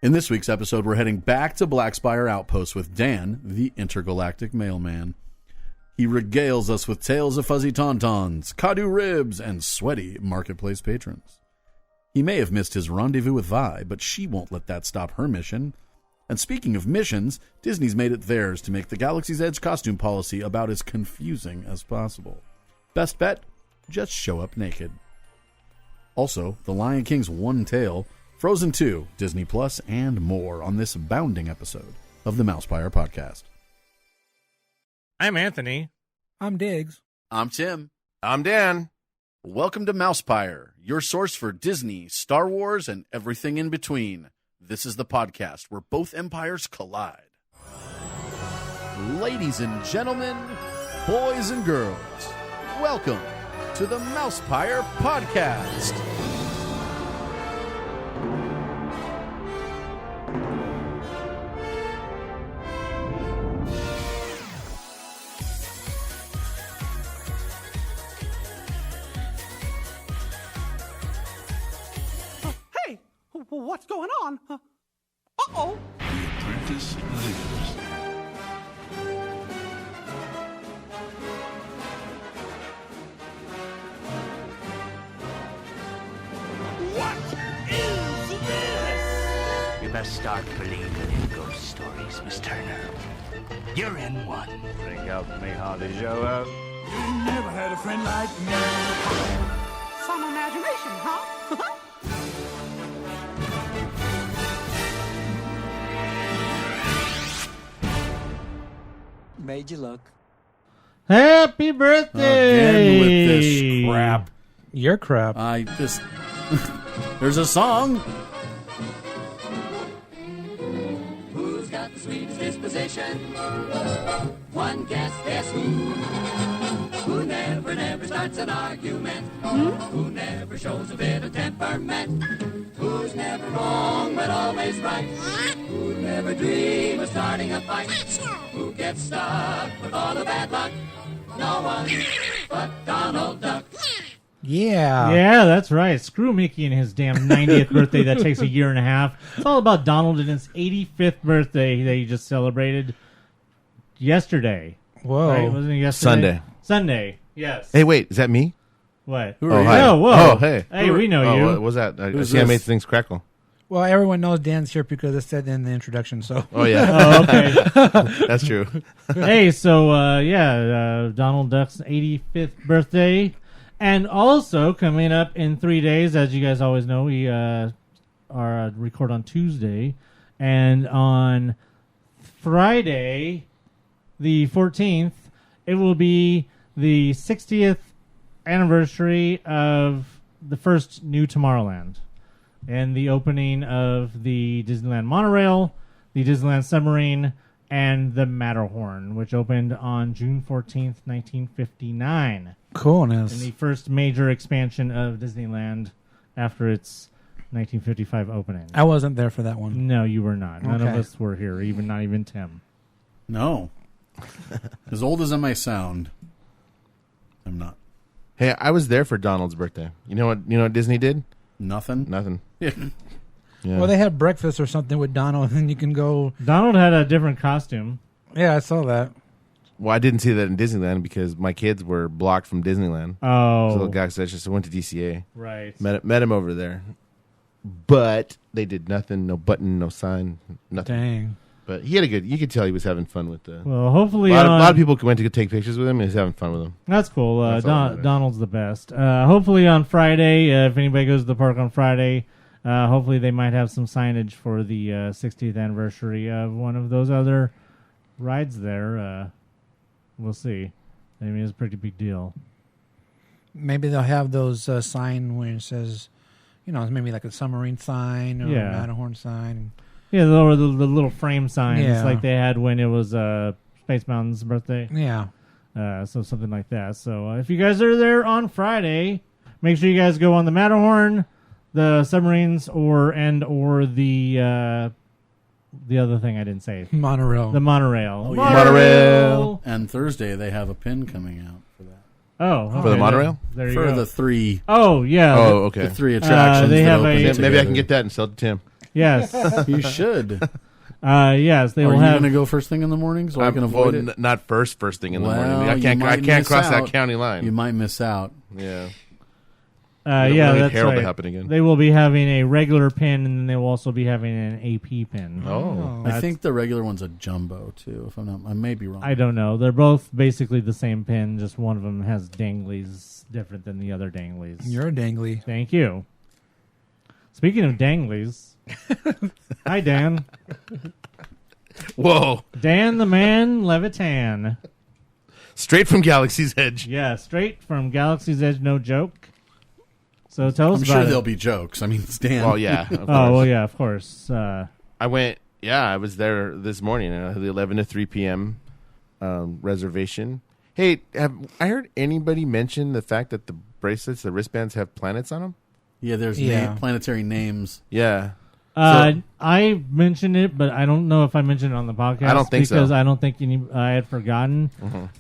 In this week's episode, we're heading back to Black Spire Outpost with Dan, the Intergalactic Mailman. He regales us with tales of fuzzy tauntauns, Kaadu ribs, and sweaty marketplace patrons. He may have missed his rendezvous with Vi, but she won't let that stop her mission. And speaking of missions, Disney's made it theirs to make the Galaxy's Edge costume policy about as confusing as possible. Best bet? Just show up naked. Also, The Lion King's one tale, Frozen 2, Disney Plus, and more on this bounding episode of the MousePIRE Podcast. I'm Anthony. I'm Diggs. I'm Tim. I'm Dan. Welcome to MousePIRE, your source for Disney, Star Wars, and everything in between. This is the podcast where both empires collide. Ladies and gentlemen, boys and girls, welcome to the MousePIRE Podcast. What's going on? Uh-oh. The apprentice lives. What is this? You best start believing in ghost stories, Miss Turner. You're in one. Think out me how to show up. You never had a friend like me. Some imagination, huh? Made you look. Happy birthday! Again with this crap. Your crap. There's a song. Who's got the sweetest disposition? One guess who? Who never starts an argument? Who never shows a bit of temperament? Who's never wrong but always right? Who never dream of starting a fight? Who gets stuck with all the bad luck? No one but Donald Duck. Yeah. Yeah, that's right. Screw Mickey and his damn 90th birthday that takes a year and a half. It's all about Donald and his 85th birthday that he just celebrated yesterday. Whoa. Right? Wasn't it yesterday? Sunday. Yes. Hey, wait, is that me? What? Who are you? Hi. Oh, whoa. Oh, hey. Hey, we know you. What was that? I Who's see I this? made things crackle. Well, everyone knows Dan's here because it said in the introduction, so. Oh, yeah. Oh, okay. That's true. Hey, so, Donald Duck's 85th birthday. And also, coming up in 3 days, as you guys always know, we record on Tuesday. And on Friday, the 14th, it will be the 60th anniversary of the first new Tomorrowland. And the opening of the Disneyland Monorail, the Disneyland Submarine, and the Matterhorn, which opened on June 14th, 1959. Coolness. And the first major expansion of Disneyland after its 1955 opening. I wasn't there for that one. No, you were not. None of Okay. us were here, not even Tim. No. As old as I may sound, I'm not. Hey, I was there for Donald's birthday. You know what Disney did? Nothing? Nothing. Yeah. Yeah. Well, they had breakfast or something with Donald, and you can go. Donald had a different costume. Yeah, I saw that. Well, I didn't see that in Disneyland because my kids were blocked from Disneyland. Oh. So I just went to DCA. Right. Met him over there. But they did nothing. No button, no sign, nothing. Dang. But he had you could tell he was having fun with the... Well, hopefully... A lot of people went to take pictures with him, and he was having fun with them. That's cool. That's all that matters. Donald's the best. Hopefully on Friday, if anybody goes to the park on Friday, hopefully they might have some signage for the 60th anniversary of one of those other rides there. We'll see. I mean, it's a pretty big deal. Maybe they'll have those sign where it says, maybe like a submarine sign or a Matterhorn sign. Yeah, the little frame signs like they had when it was Space Mountain's birthday. Yeah. So something like that. So if you guys are there on Friday, make sure you guys go on the Matterhorn, the submarines, or the other thing I didn't say. Monorail. The monorail. Oh, yeah. Monorail. And Thursday they have a pin coming out for that. Oh, okay. For the monorail? There you For go. the three. Oh, yeah. Oh, okay. The three attractions. they that have open a- Maybe I together. can get that and sell it to Tim. Yes. You should. Yes, they Are will you have. going to go first thing in the morning so I can avoid it? Not first thing in the Well, morning. I you can't might miss cross that out. county line. You might miss out. Yeah. Yeah, need that's Harold to right. happen again. They will be having a regular pin, and then they will also be having an AP pin. Oh. I think the regular one's a jumbo too. If I'm not, I may be wrong. I don't know. They're both basically the same pin. Just one of them has danglies different than the other danglies. You're a dangly. Thank you. Speaking of danglies, hi Dan. Whoa. Dan the Man Levitan. Straight from Galaxy's Edge. Yeah, straight from Galaxy's Edge, no joke. So tell us I'm about sure it. there'll be jokes. I mean, Stan. Well, yeah. Of Oh, course. well, yeah, of course. I went, I was there this morning, the 11 to 3 p.m. Reservation. Hey, have I heard anybody mention the fact that the bracelets, the wristbands, have planets on them? Yeah, there's planetary names. Yeah. I mentioned it, but I don't know if I mentioned it on the podcast. I don't think so. Because I don't think I had forgotten,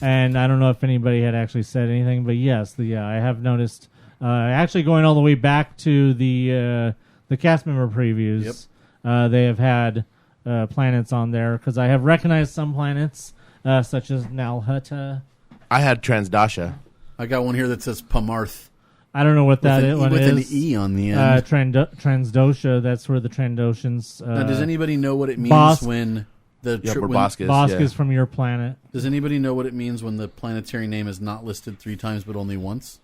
and I don't know if anybody had actually said anything. But yes, I have noticed. Actually, going all the way back to the cast member previews, they have had planets on there because I have recognized some planets, such as Nalhutta. I had Transdasha. I got one here that says Pamarth. I don't know what that one with is. an E on the end. Transdosha, that's where the Trandoshans... now, does anybody know what it means Bosk. when the... where Bosk is. Bosk is from your planet. Does anybody know what it means when the planetary name is not listed 3 times but only once?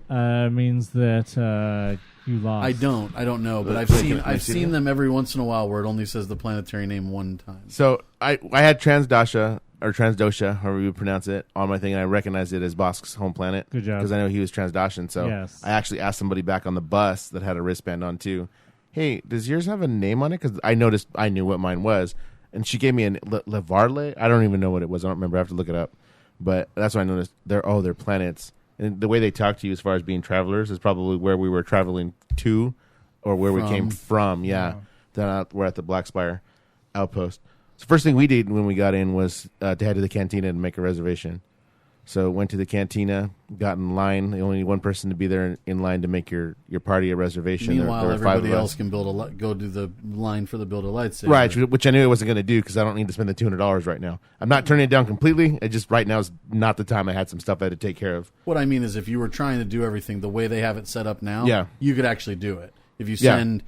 Means that you lost. I don't know, but I've seen them every once in a while where it only says the planetary name one time. So I had Transdasha, or Transdosha, however you pronounce it, on my thing, and I recognized it as Bosk's home planet. Good job. Because I know he was Transdashan, so Yes. I actually asked somebody back on the bus that had a wristband on too, hey, does yours have a name on it? Because I noticed I knew what mine was, and she gave me an Levarle. I don't even know what it was. I don't remember. I have to look it up. But that's what I noticed. They're planets. And the way they talk to you as far as being travelers is probably where we were traveling to or where we came from. Yeah. We're at the Black Spire Outpost. So first thing we did when we got in was to head to the cantina and make a reservation. So went to the cantina, got in line. You only need one person to be there in line to make your party a reservation. Meanwhile, everybody else can go to the line for the build a lightsaber. Right, which I knew I wasn't going to do because I don't need to spend the $200 right now. I'm not turning it down completely. It just right now is not the time. I had some stuff I had to take care of. What I mean is if you were trying to do everything the way they have it set up now, you could actually do it. If you send,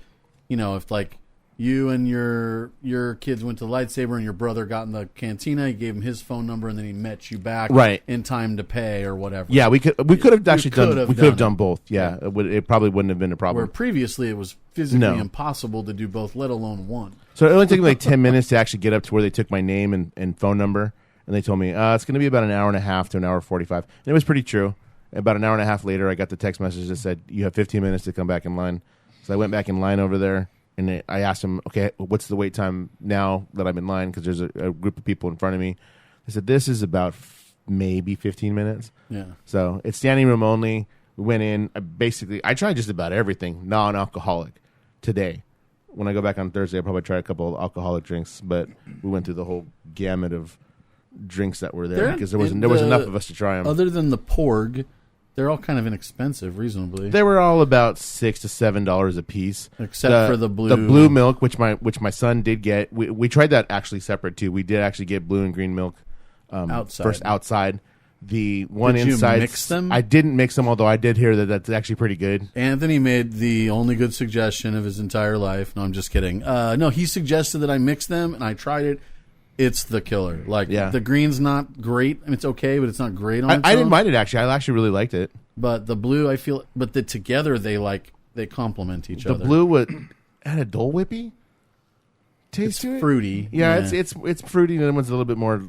if like you and your kids went to the lightsaber and your brother got in the cantina, he gave him his phone number and then he met you back in time to pay or whatever. Yeah, we could have actually done both. Yeah, it probably wouldn't have been a problem. Where previously it was physically impossible to do both, let alone one. So it only took me like 10 minutes to actually get up to where they took my name and phone number, and they told me it's going to be about an hour and a half to an hour 45. And it was pretty true. About an hour and a half later, I got the text message that said, you have 15 minutes to come back in line. So I went back in line over there. And I asked him, okay, what's the wait time now that I'm in line? Because there's a group of people in front of me. I said, this is about maybe 15 minutes. Yeah. So it's standing room only. We went in. I tried just about everything non-alcoholic today. When I go back on Thursday, I'll probably try a couple of alcoholic drinks. But we went through the whole gamut of drinks that were there because there was enough of us to try them. Other than the Porg, they're all kind of inexpensive, reasonably. They were all about $6 to $7 a piece, except for the blue. The blue milk, which my son did get. We tried that actually separate too. We did actually get blue and green milk first outside. The one inside. Did you mix them? I didn't mix them, although I did hear that that's actually pretty good. Anthony made the only good suggestion of his entire life. No, I'm just kidding. No, he suggested that I mix them, and I tried it. It's the killer. The green's not great. I mean, it's okay, but it's not great on its I own. didn't mind it, actually. I actually really liked it. But the blue, I feel... But together, they complement each other. The blue had a Dole Whippy taste to it. It's fruity. Yeah, it's fruity, and then one's a little bit more...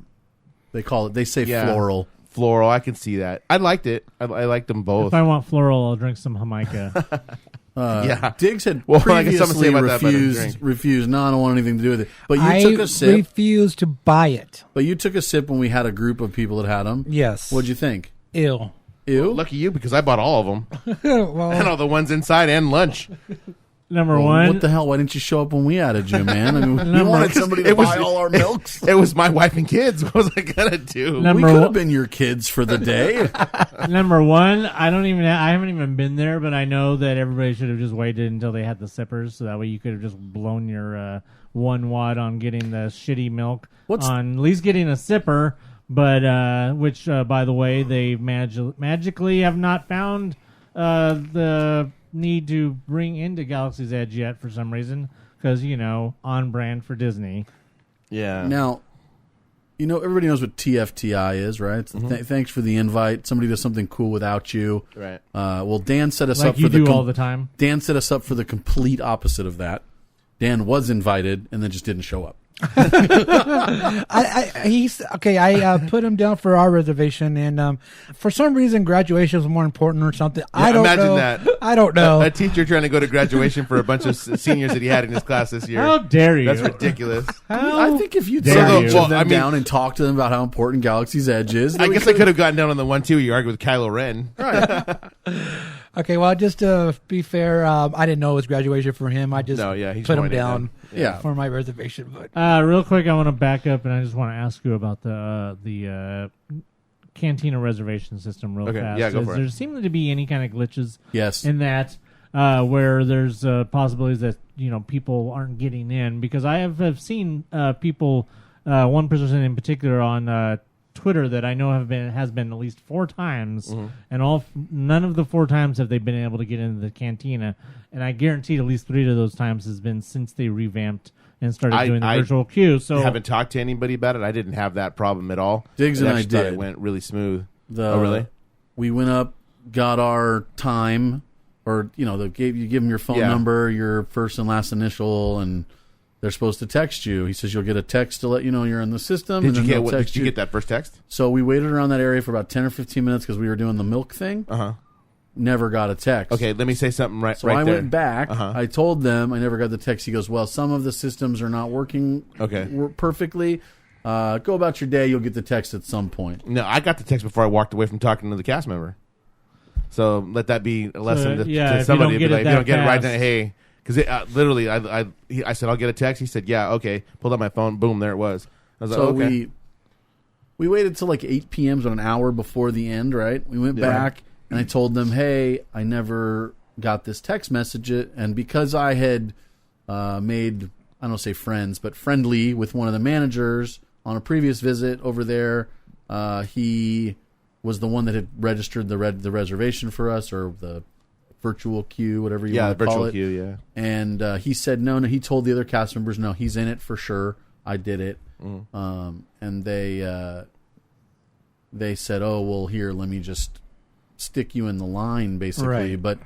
They say floral. Floral, I can see that. I liked it. I liked them both. If I want floral, I'll drink some Jamaica. Diggs had previously refused. No, I don't want anything to do with it. But you took a sip. I refused to buy it. But you took a sip when we had a group of people that had them. Yes. What'd you think? Ew. Well, lucky you, because I bought all of them. And all the ones inside and lunch. Number Well, one. what the hell? Why didn't you show up when we added you, man? I mean, we wanted somebody to buy all our milks. It was my wife and kids. What was I gonna do? We could have been your kids for the day. Number one, I haven't even been there, but I know that everybody should have just waited until they had the sippers, so that way you could have just blown your 1 watt on getting the shitty milk on at least getting a sipper. But which, by the way, they magically have not found the need to bring into Galaxy's Edge yet for some reason, because on brand for Disney. Yeah. Now, everybody knows what TFTI is, right? Thanks for the invite. Somebody does something cool without you. Right. Well, Dan set us like up for you do all the time. Dan set us up for the complete opposite of that. Dan was invited and then just didn't show up. I put him down for our reservation, and for some reason graduation was more important or something. Yeah, I don't imagine know. that. I don't know. A teacher trying to go to graduation for a bunch of seniors that he had in his class this year. How dare you? That's ridiculous. I think if you dare sit you. them down and talk to them about how important Galaxy's Edge is, I guess I could have gotten down on the 1-2 you argued with Kylo Ren. Right. Okay, well, just to be fair, I didn't know it was graduation for him. I just he's put him pointing down Yeah. for my reservation. But real quick, I want to back up, and I just want to ask you about the Cantina reservation system real fast. Yeah, go for it. There seem to be any kind of glitches Yes. in that where there's possibilities that people aren't getting in? Because I have seen people, one person in particular on Twitter that I know has been at least 4 times, and none of the 4 times have they been able to get into the cantina, and I guarantee at least 3 of those times has been since they revamped and started doing the virtual queue. So I haven't talked to anybody about it. I didn't have that problem at all. Diggs and I actually thought did. It went really smooth. Oh, really? We went up, got our time, or you give them your phone number, your first and last initial, and they're supposed to text you. He says you'll get a text to let you know you're in the system. Did you get that first text? So we waited around that area for about 10 or 15 minutes because we were doing the milk thing. Never got a text. Okay, let me say something right. So right I there. went back. I told them I never got the text. He goes, well, some of the systems are not working perfectly. Go about your day. You'll get the text at some point. No, I got the text before I walked away from talking to the cast member. So let that be a lesson to somebody. If you don't get it right now, hey. Because literally, I said, I'll get a text. He said, yeah, okay. Pulled out my phone. Boom, there it was. I was like, okay. We waited till like 8 p.m., so an hour before the end, right? We went back, and I told them, hey, I never got this text message. And because I had made, I don't say friends, but friendly with one of the managers on a previous visit over there, he was the one that had registered the reservation for us, or the virtual queue, whatever you want to call it. Virtual queue, yeah. And he said no. He told the other cast members, no, he's in it for sure. I did it. And they said, oh, well, here, let me just stick you in the line, basically. Right. But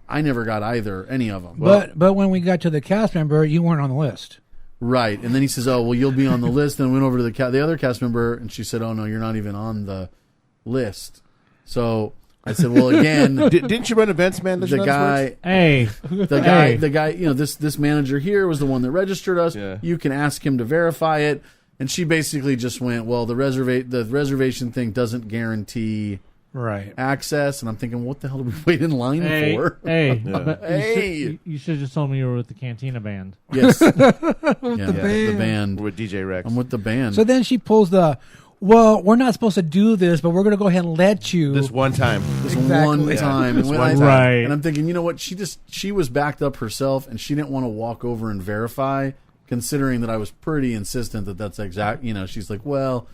I never got any of them. But when we got to the cast member, you weren't on the list. Right. And then he says, oh, well, you'll be on the list. Then went over to the other cast member, and she said, oh, no, you're not even on the list. So I said, well, again, didn't you run events, man? The guy, this manager here was the one that registered us. Yeah. You can ask him to verify it. And she basically just went, well, the reservation thing doesn't guarantee access. And I'm thinking, what the hell do we wait in line for? You should have just told me you were with the Cantina band. Yes. The band. With DJ Rex. I'm with the band. So then she pulls well, we're not supposed to do this, but we're going to go ahead and let you. This one time. One time. This And one time. Right. And I'm thinking, you know what? She was backed up herself, and she didn't want to walk over and verify, considering that I was pretty insistent that that's exact. She's like, well,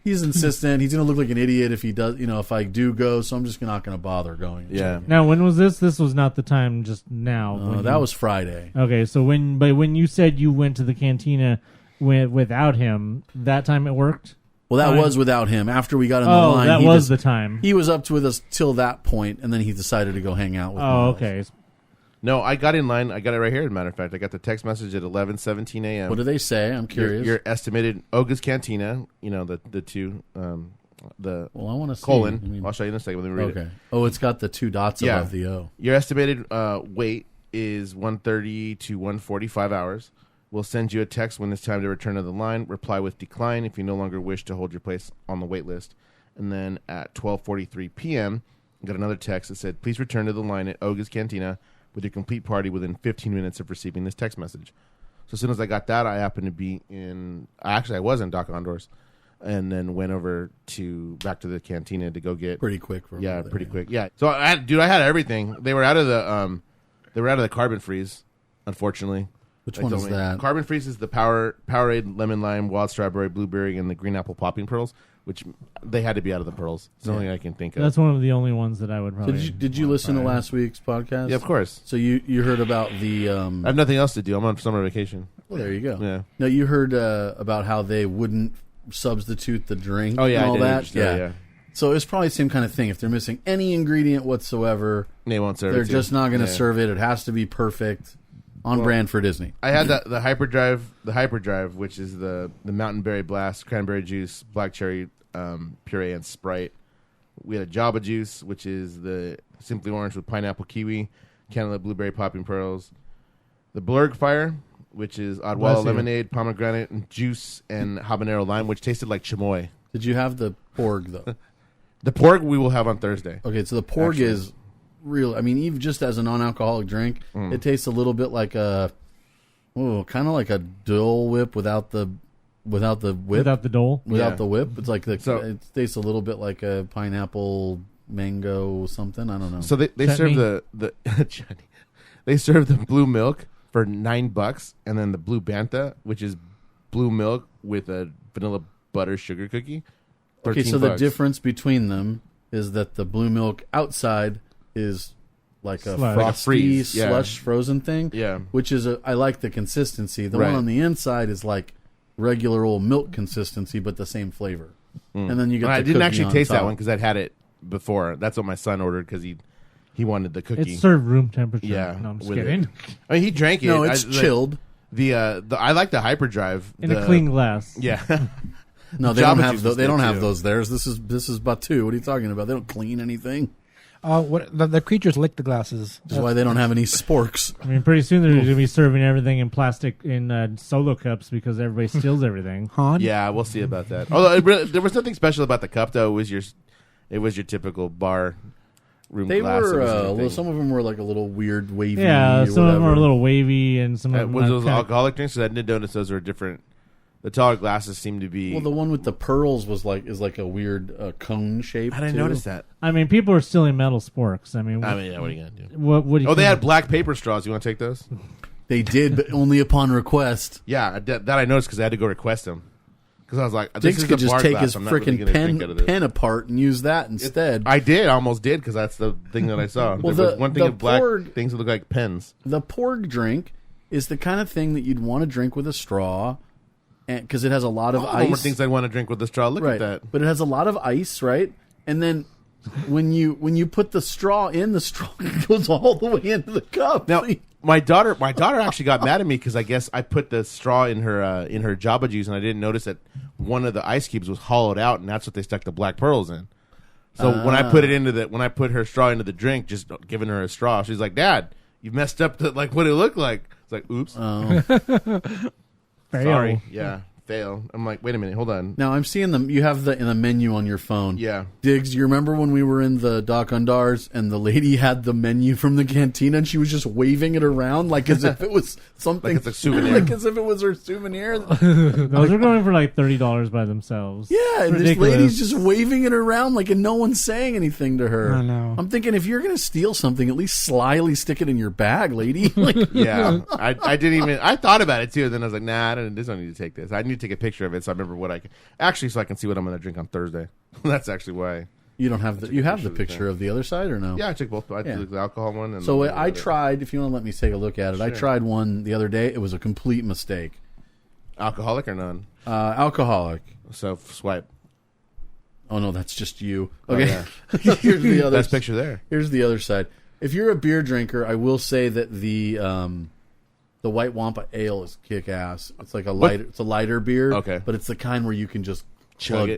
he's insistent. He's going to look like an idiot if he does. If I do go, so I'm just not going to bother going. Yeah. Now, when was this? This was not the time. Just now. That was Friday. Okay, so when you said you went to the Cantina without him, that time it worked. Well, that was without him. After we got in the line, that was the time. He was up with us till that point, and then he decided to go hang out with Miles. Okay. No, I got in line. I got it right here, as a matter of fact. I got the text message at 11:17 a.m. What do they say? I'm curious. Your estimated Oga's Cantina, the two, Well, I want to see. colon. I'll show you in a second. Let me read it. Okay. Oh, it's got the 2 dots above the O. Your estimated wait is 130 to 145 hours. We'll send you a text when it's time to return to the line. Reply with decline if you no longer wish to hold your place on the wait list. And then at 12:43 p.m., I got another text that said, please return to the line at Oga's Cantina. with your complete party within 15 minutes of receiving this text message. So as soon as I got that, I happened to be I was in Doc Ondor's, and then went over back to the cantina to go get pretty quick. Pretty quick. Yeah. So I had everything. They were out of the Carbon Freeze, unfortunately. Which one is that? Carbon Freeze is the Powerade, lemon lime, wild strawberry, blueberry, and the green apple popping pearls, which they had to be out of the pearls. It's the only thing I can think of. That's one of the only ones that I would probably. Did you listen to last week's podcast? Yeah, of course. So you heard about the. I have nothing else to do. I'm on summer vacation. Well, there you go. Yeah. No, you heard about how they wouldn't substitute the drink. Oh yeah, and all I did. that. Yeah. So it's probably the same kind of thing. If they're missing any ingredient whatsoever, they won't serve. They're just not going to serve it. It has to be perfect. On brand for Disney. I had the Hyperdrive, which is the Mountain Berry Blast, cranberry juice, black cherry puree, and Sprite. We had a Java Juice, which is the Simply Orange with pineapple kiwi, cantaloupe blueberry popping pearls. The Blurg Fire, which is Odwalla lemonade, pomegranate and juice, and habanero lime, which tasted like chamoy. Did you have the porg though? The porg we will have on Thursday. Okay, so the porg is real. I mean, even just as a non-alcoholic drink, it tastes a little bit like kind of like a Dole Whip without the whip. Without the Dole? Without the whip. It's like it tastes a little bit like a pineapple mango something. I don't know. So they serve the they serve the blue milk for $9, and then the blue Bantha, which is blue milk with a vanilla butter sugar cookie. Okay, so the difference between them is that the blue milk outside is like a frosty slush frozen thing. Yeah. Which is I like the consistency. The one on the inside is like regular old milk consistency, but the same flavor. And then you get. I didn't actually taste that one because I'd had it before. That's what my son ordered because he wanted the cookie. It's served room temperature. Yeah, no, I'm just kidding. I mean, he drank it. No, it's chilled. I like the Hyperdrive in a clean glass. Yeah. No, they don't have those. They don't have those. This is B.A.T.U.U. What are you talking about? They don't clean anything. The creatures lick the glasses. That's why they don't have any sporks. I mean, pretty soon they're going to be serving everything in plastic in solo cups because everybody steals everything. Yeah, we'll see about that. Although there was nothing special about the cup, though. It was your typical bar room they glass. Were some of them were like a little weird wavy. Yeah, some of them were a little wavy, and some of them was those alcoholic drinks. So I did notice those were different. The taller glasses seem to be. Well, the one with the pearls is like a weird cone shape. I didn't notice that. I mean, people are stealing metal sporks. I mean, yeah, what are you gonna do? What do you they had black paper straws. You want to take those? They did, but only upon request. Yeah, that I noticed because I had to go request them. Because I was like, Diggs could just take his freaking pen apart and use that instead. I almost did, because that's the thing that I saw. Well, there was one thing of black things that look like pens. The porg drink is the kind of thing that you'd want to drink with a straw, because it has a lot of ice. More things I want to drink with a straw. Look at that. But it has a lot of ice, right? And then when you put the straw in, the straw goes all the way into the cup. Now, my daughter actually got mad at me because I guess I put the straw in her Java Juice, and I didn't notice that one of the ice cubes was hollowed out, and that's what they stuck the black pearls in. So when I put her straw into the drink, just giving her a straw, she's like, "Dad, you messed up what it looked like." It's like, "Oops." Sorry. Yeah. Fail. I'm like, wait a minute, hold on. Now I'm seeing them. You have in the menu on your phone. Yeah. Diggs, you remember when we were in the Doc Undar's and the lady had the menu from the cantina and she was just waving it around like as if it was something, like it's a souvenir, like as if it was her souvenir. Those are going for like $30 by themselves. Yeah, and this lady's just waving it around like, and no one's saying anything to her. I know. I'm thinking, if you're gonna steal something, at least slyly stick it in your bag, lady. Yeah, I didn't even. I thought about it too. And then I was like, nah, I don't need to take this. I need to take a picture of it so I remember what I can so I can see what I'm going to drink on Thursday. That's actually why. You don't have you have the picture of the other side, or no? Yeah, I took both. I took the alcohol one. And so I tried. If you want to let me take a look at it, sure. I tried one the other day. It was a complete mistake. Alcoholic or none? Alcoholic. So swipe. Oh no, that's just you. Okay. Oh, yeah. Here's the other best picture there. Here's the other side. If you're a beer drinker, I will say that the White Wampa Ale is kick ass. It's like it's a lighter beer. Okay. But it's the kind where you can just chug,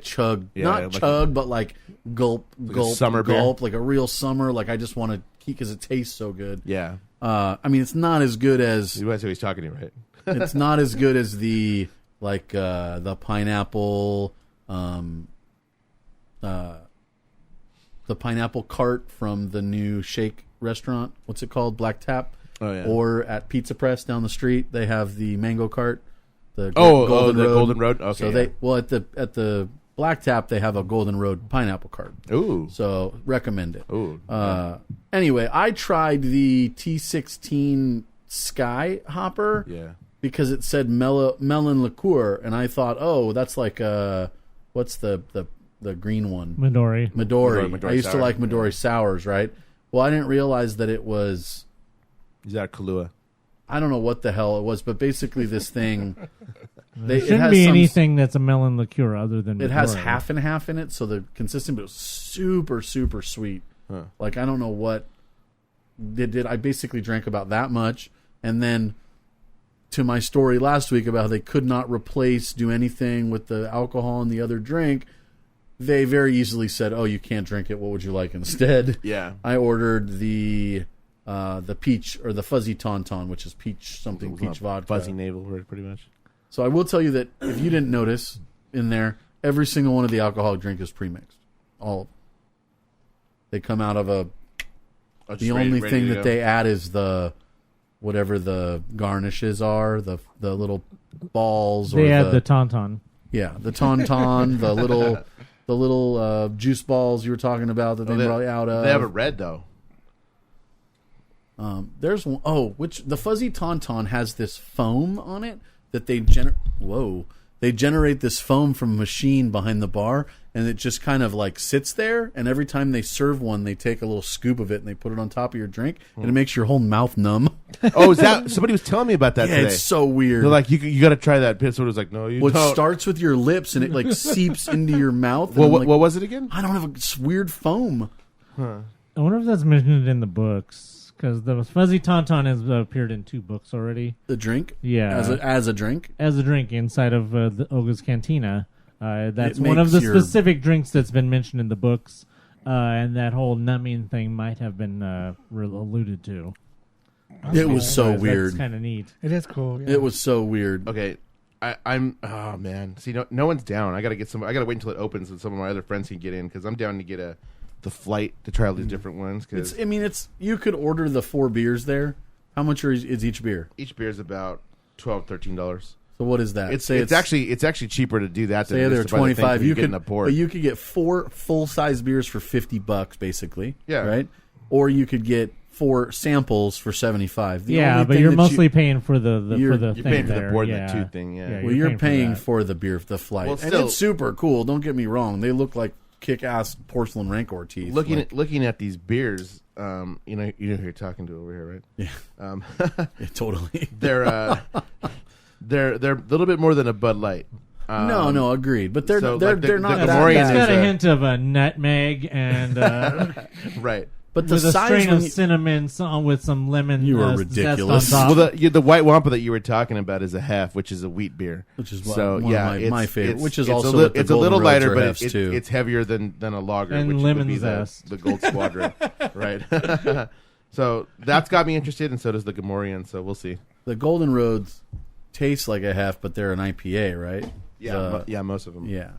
yeah, not chug, but like gulp, like summer gulp, beer. like a real summer. Like I just want to keep because it tastes so good. Yeah. I mean, it's not as good as. You guys know he's talking to you, right? It's not as good as the pineapple. pineapple cart from the new Shake restaurant. What's it called? Black Tap. Oh yeah. Or at Pizza Press down the street, they have the mango cart. The Golden Road. Okay. So at the Black Tap they have a Golden Road pineapple cart. Ooh. So recommend it. Ooh. Anyway, I tried the T16 Sky Hopper. Yeah. Because it said melon liqueur, and I thought, oh, that's like what's the green one? Midori. I used sour. to like Midori sours, right? Well, I didn't realize that it was. Is that Kahlua? I don't know what the hell it was, but basically this thing. There shouldn't be anything that's a melon liqueur other than Midori. It has half and half in it, so the consistency was super, super sweet. Huh. Like, I don't know what did. I basically drank about that much, and then to my story last week about how they could not do anything with the alcohol in the other drink, they very easily said, oh, you can't drink it. What would you like instead? Yeah. I ordered the peach or the fuzzy tauntaun, which is peach vodka. Fuzzy navel word, pretty much. So I will tell you that if you didn't notice in there, every single one of the alcoholic drink is premixed. All of them. They come out of the only thing that they add is the whatever the garnishes are, the little balls. They add the tauntaun. Yeah, the tauntaun, the little juice balls you were talking about that they brought out of. They have a red though. There's one. Oh, which the fuzzy tauntaun has this foam on it that they generate. Whoa. They generate this foam from a machine behind the bar, and it just kind of like sits there. And every time they serve one, they take a little scoop of it and they put it on top of your drink, and it makes your whole mouth numb. Oh, is that somebody was telling me about that today? It's so weird. They're like, you got to try that. Pittsburgh was like, no, you don't. It starts with your lips and it like seeps into your mouth. Well, what was it again? I don't have a weird foam. I wonder if that's mentioned in the books. Because the fuzzy tauntaun has appeared in 2 books already. The drink? Yeah. As a drink? As a drink inside of the Oga's Cantina. That's one of the specific drinks that's been mentioned in the books. And that whole numbing thing might have been alluded to. It was so weird. That's kind of neat. It is cool. Yeah. It was so weird. Okay. I'm oh man. See, no one's down. I gotta wait until it opens and some of my other friends can get in because I'm down to get the flight to try all these different ones. Cause you could order the 4 beers there. How much is each beer? Each beer is about $12, $13. So what is that? It's actually cheaper to do that. Say they're $25. But you could get 4 full size beers for $50, basically. Yeah. Right. Or you could get 4 samples for $75. But you're mostly paying for the you're thing paying for there. the board and the 2 thing. Yeah. Well, you're paying for the beer, the flight, well, and it's super cool. Don't get me wrong; they look like kick-ass porcelain Rancor teeth. Looking at these beers, you know who you're talking to over here, right? Yeah, yeah, totally. They're a little bit more than a Bud Light. No, agreed. But they're not that Gamorrean bad. It's got a hint of a nutmeg and right. But the with a size strain of cinnamon with some lemon. You are ridiculous. Zest on top. Well, the White Wampa that you were talking about is a hef, which is a wheat beer. Which is one of my favorite. Which is it's also it's a little lighter, but too. It's heavier than a lager, and which lemon would be zest. the Gold Squadron, right? So that's got me interested, and so does the Gamorrean. So we'll see. The Golden Roads taste like a hef, but they're an IPA, right? Yeah, most of them. Yeah,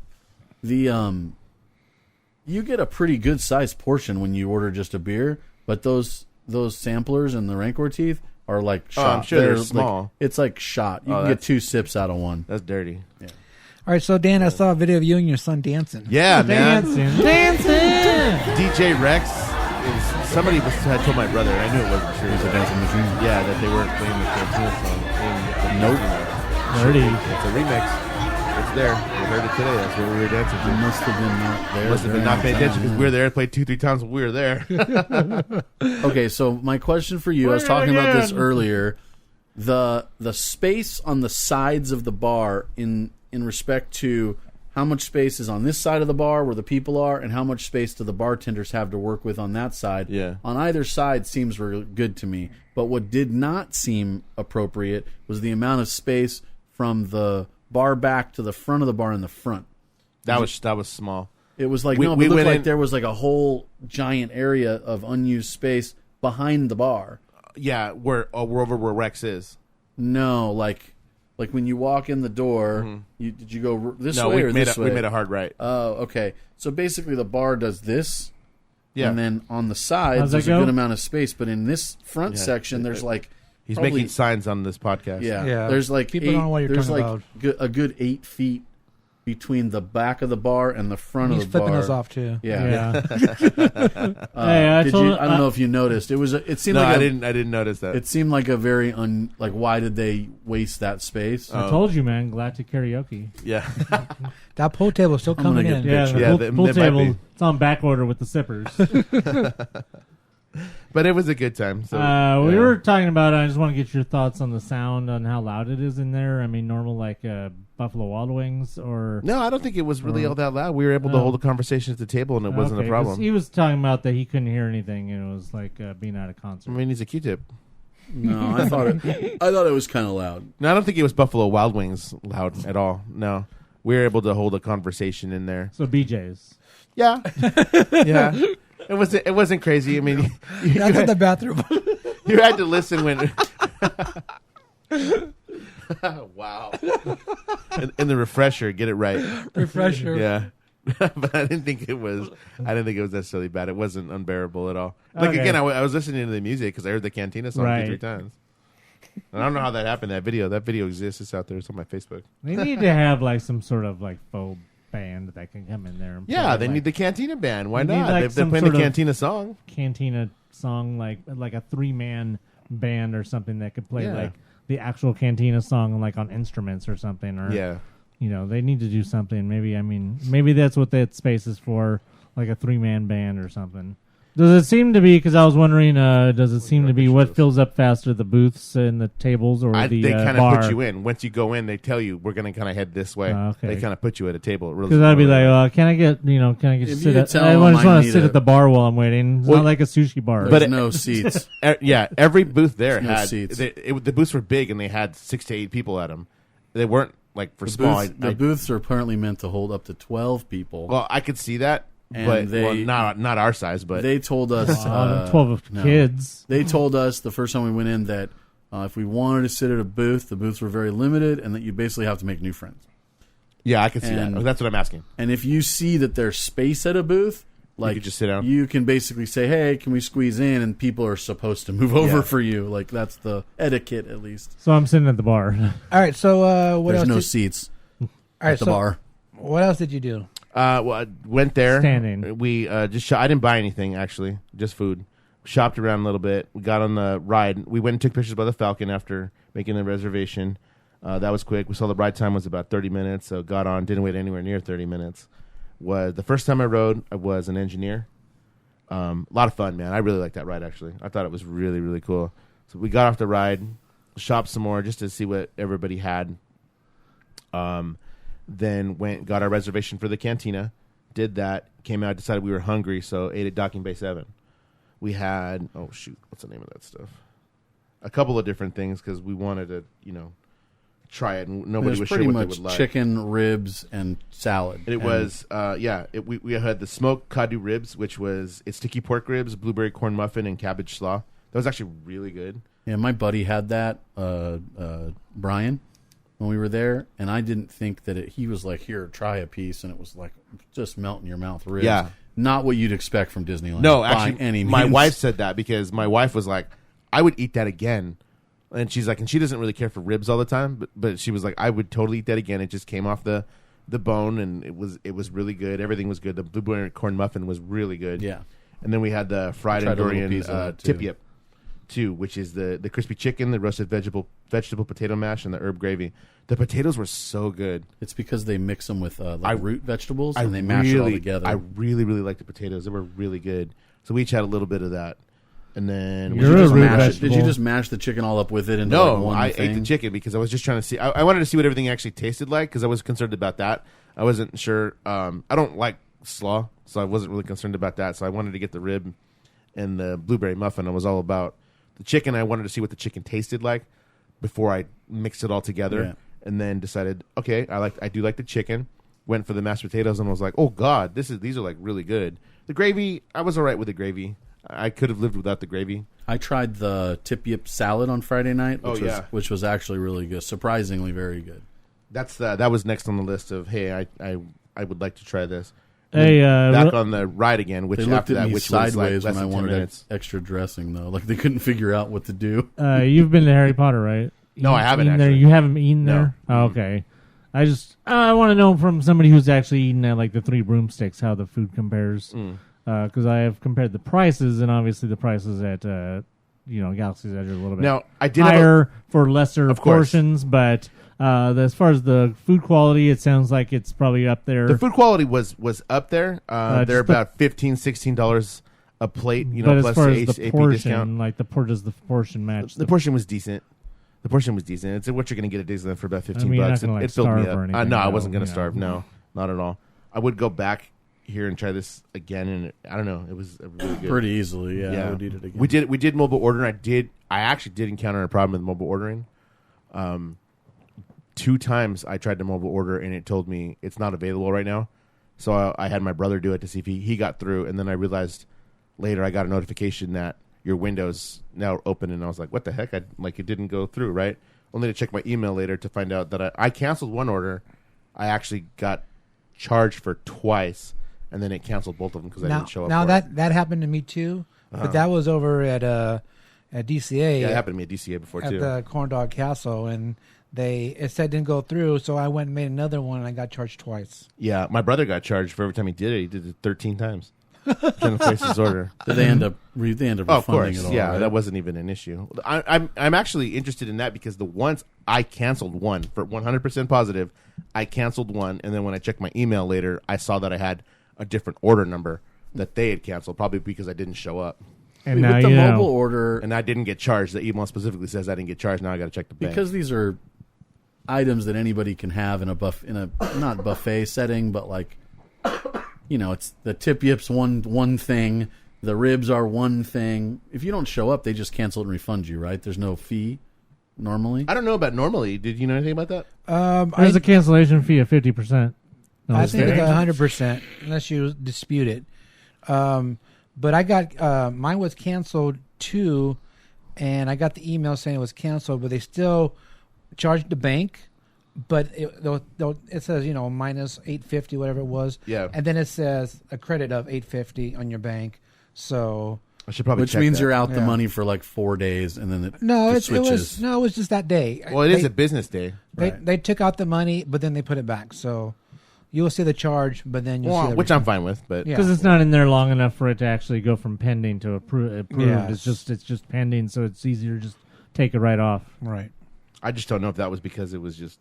you get a pretty good sized portion when you order just a beer. But those samplers and the Rancor teeth are like shot. Oh, I'm sure they're small. It's like shot. You can get 2 sips out of one. That's dirty. Yeah. All right, so Dan, I saw a video of you and your son dancing. Yeah, man. Dancing. DJ Rex somebody had told my brother, and I knew it wasn't true. It was a dancing machine. Yeah, that they weren't playing the Cantina song. Nope. Nerdy. It's a remix. It's there. We heard it today. That's what we were dancing to. You must have been not there. Must have been not paying attention because we were there. Played 2-3 times when we were there. Okay, so my question for you, I was talking about this earlier. The space on the sides of the bar in respect to how much space is on this side of the bar where the people are and how much space do the bartenders have to work with on that side. Yeah. On either side seems really good to me. But what did not seem appropriate was the amount of space from the bar back to the front of the bar in the front. That was small. It was like, it looked like there was like a whole giant area of unused space behind the bar. Yeah, we're over where Rex is. No, like when you walk in the door, did you go this way or this way? We made a hard right. Oh, okay. So basically the bar does this, Yeah. And then on the sides, How's that there's a go? good amount of space. But in this front Yeah. section, there's like He's probably- making signs on this podcast. Yeah, there's like People don't know what you're there's talking like about. a good 8 feet between the back of the bar and the front He's of the bar. flipping us off too. Yeah. Hey, I Did told- you? I don't know if you noticed. It seemed No, like I didn't notice that. It seemed like a very like why did they waste that space? I told you, man. Galactic karaoke. yeah. That pool table is still I'm gonna coming get in. Yeah, Picture. the Yeah, pool, that pool might table. be. It's on back order with the sippers. But it was a good time. So We yeah. were talking about. I just want to get your thoughts on the sound, on how loud it is in there. I mean, normal like Buffalo Wild Wings, or No, I don't think it was really all that loud. We were able to Oh. hold a conversation at the table, and it wasn't Okay, a 'cause problem. He was talking about that he couldn't hear anything, and it was like being at a concert. I mean, he's a Q-tip. No, I thought it was kind of loud. No, I don't think it was Buffalo Wild Wings loud at all. No, we were able to hold a conversation in there. So BJ's. Yeah, yeah. It wasn't crazy. I mean, That's in the bathroom. you had to listen when. Wow. And the refresher, get it right. Refresher. Yeah. But I didn't think it was necessarily bad. It wasn't unbearable at all. Like Okay. again, I was listening to the music because I heard the Cantina song Right. 2-3 times. And I don't know how that happened. That video exists. It's out there. It's on my Facebook. They need to have like some sort of like faux band that can come in there. And Yeah, play, they like, need the Cantina band. Why They need, not? like, If they're some playing the sort of- Cantina song. Cantina song, like a 3-man band or something that could play Yeah. like the actual Cantina song like on instruments or something. Or Yeah. they need to do something. Maybe that's what that space is for, like a 3-man band or something. Does it seem to be? Because I was wondering, does it seem to be what fills up faster, the booths and the tables, or the They kind of bar? put you in. Once you go in, they tell you we're going to kind of head this way. Oh, okay. They kind of put you at a table. It really Because I'd be really- like, can I get to If sit you at? tell I them just I want to need sit a- at the bar while I'm waiting. It's Well, not like a sushi bar. There's But no seats. Yeah, every booth there No had seats. the booths were big and they had 6 to 8 people at them. They weren't like for The, small. the booths are apparently meant to hold up to 12 people. Well, I could see that, And but they- not our size. But They told us 12 no. kids. They told us the first time we went in that if we wanted to sit at a booth, the booths were very limited, and that you basically have to make new friends. yeah, I could see And- that. That's what I'm asking. And if you see that there's space at a booth, like could just sit down. you can basically say, "Hey, can we squeeze in?" And people are supposed to move over Yeah. for you. Like that's the etiquette, at least. So I'm sitting at the bar. All right. So what There's else? no did, seats all right. at the So bar. what else did you do? Well, I went there. Standing. We just I didn't buy anything actually, just food. Shopped around a little bit. We got on the ride. We went and took pictures by the Falcon after making the reservation. That was quick. We saw the ride time was about 30 minutes, so got on. Didn't wait anywhere near 30 minutes. Was the first time I rode. I was an engineer. A lot of fun, man. I really liked that ride actually. I thought it was really really cool. So we got off the ride, shopped some more just to see what everybody had. Then got our reservation for the Cantina. Did that. Came out. Decided we were hungry, so ate at Docking Bay 7. We had what's the name of that stuff? A couple of different things because we wanted to try it, and nobody There's was sure pretty what they much would like. chicken, ribs, and salad. It And was we had the smoked Kaadu ribs, which was it's sticky pork ribs, blueberry corn muffin, and cabbage slaw. That was actually really good. Yeah, my buddy had that, Brian, when we were there, and I didn't think that he was like, here, try a piece, and it was like just melt in your mouth ribs. Yeah. Not what you'd expect from Disneyland. No, by actually, any my means. wife said that because my wife was like, I would eat that again. And she's like, and she doesn't really care for ribs all the time, but she was like, I would totally eat that again. It just came off the bone, and it was really good. Everything was good. The blueberry corn muffin was really good. Yeah. And then we had the fried Tried a little Andorian piece of that, too. tip-yip, too, which is the crispy chicken, the roasted vegetable potato mash, and the herb gravy. The potatoes were so good. It's because they mix them with root vegetables, and they I mash it all really- together. I really, really liked the potatoes. They were really good. So we each had a little bit of that. And then You're a just root mash it. vegetable. Did you just mash the chicken all up with it into no, like one I thing? ate the chicken because I was just trying to see. I wanted to see what everything actually tasted like because I was concerned about that. I wasn't sure. I don't like slaw, so I wasn't really concerned about that. So I wanted to get the rib and the blueberry muffin. I was all about the chicken. I wanted to see what the chicken tasted like before I mixed it all together, Yeah. and then decided, okay, I do like the chicken. Went for the mashed potatoes and was like, oh god, these are like really good. The gravy, I was all right with the gravy. I could have lived without the gravy. I tried the tip-yip salad on Friday night, which was actually really good, surprisingly very good. That was next on the list of, hey, I would like to try this. Hey, back on the ride again, which They looked after at that, me which was like sideways less when I than 10 wanted minutes. extra dressing, though. Like, they couldn't figure out what to do. You've been to Harry Potter, right? No, I haven't, eaten there. actually. You haven't eaten No. there? Oh, okay. I want to know from somebody who's actually eaten at like the Three Broomsticks how the food compares. Because I have compared the prices, and obviously the prices at Galaxy's Edge are a little bit Now, I did have higher for lesser Of course. portions, but as far as the food quality, it sounds like it's probably up there. The food quality was up there. They're just about $15, $16 a plate, but as plus far the as the AP portion, discount. like does the portion match? The portion was decent. The portion was decent. It's what you're going to get at Disneyland for about $15. I mean, you're not gonna, It like, filled me starve or up. anything, No, I though, wasn't going to you know. starve. No, not at all. I would go back here and try this again, and I don't know. It was really good. Pretty easily, yeah. I would eat it again. We did mobile ordering. I actually did encounter a problem with mobile ordering. 2 times I tried to mobile order, and it told me it's not available right now. So I had my brother do it to see if he got through, and then I realized later I got a notification that your window's now open, and I was like, what the heck? It didn't go through, right? Only to check my email later to find out that I canceled one order. I actually got charged for twice, and then it canceled both of them because I didn't show up. Now for it. that happened to me too, but that was over at DCA. Yeah, it happened to me at DCA before at too. the Corn Dog Castle, and it said didn't go through, so I went and made another one, and I got charged twice. Yeah, my brother got charged for every time he did it. He did it 13 times. Trying to place his order. Did they end up refunding Oh, of course, it all, yeah, right? that wasn't even an issue. I'm actually interested in that because the ones I canceled one for 100% positive, I canceled one, and then when I checked my email later, I saw that I had a different order number that they had canceled, probably because I didn't show up, And With now the you know. mobile order, and I didn't get charged. The email specifically says I didn't get charged. Now I got to check the bank. because these are items that anybody can have in a not buffet setting, but like, it's the tip yips one thing, the ribs are one thing. If you don't show up, they just cancel it and refund you, right? There's no fee normally. I don't know about normally. Did you know anything about that? There's a cancellation fee of 50%. No, I it's think it's fair. 100% unless you dispute it. But I got mine was canceled too, and I got the email saying it was canceled, but they still charged the bank. But it says minus $850, whatever it was. Yeah. And then it says a credit of $850 on your bank. So I should probably. Which check means that. you're out the Yeah. money for like 4 days, and then it it switches. was just that day. Well, it is a business day. They took out the money, but then they put it back. So you will see the charge, but then you'll see the Which I'm fine with, but Yeah. Because it's not in there long enough for it to actually go from pending to approved. Yes. It's just pending, so it's easier to just take it right off. right. I just don't know if that was because it was just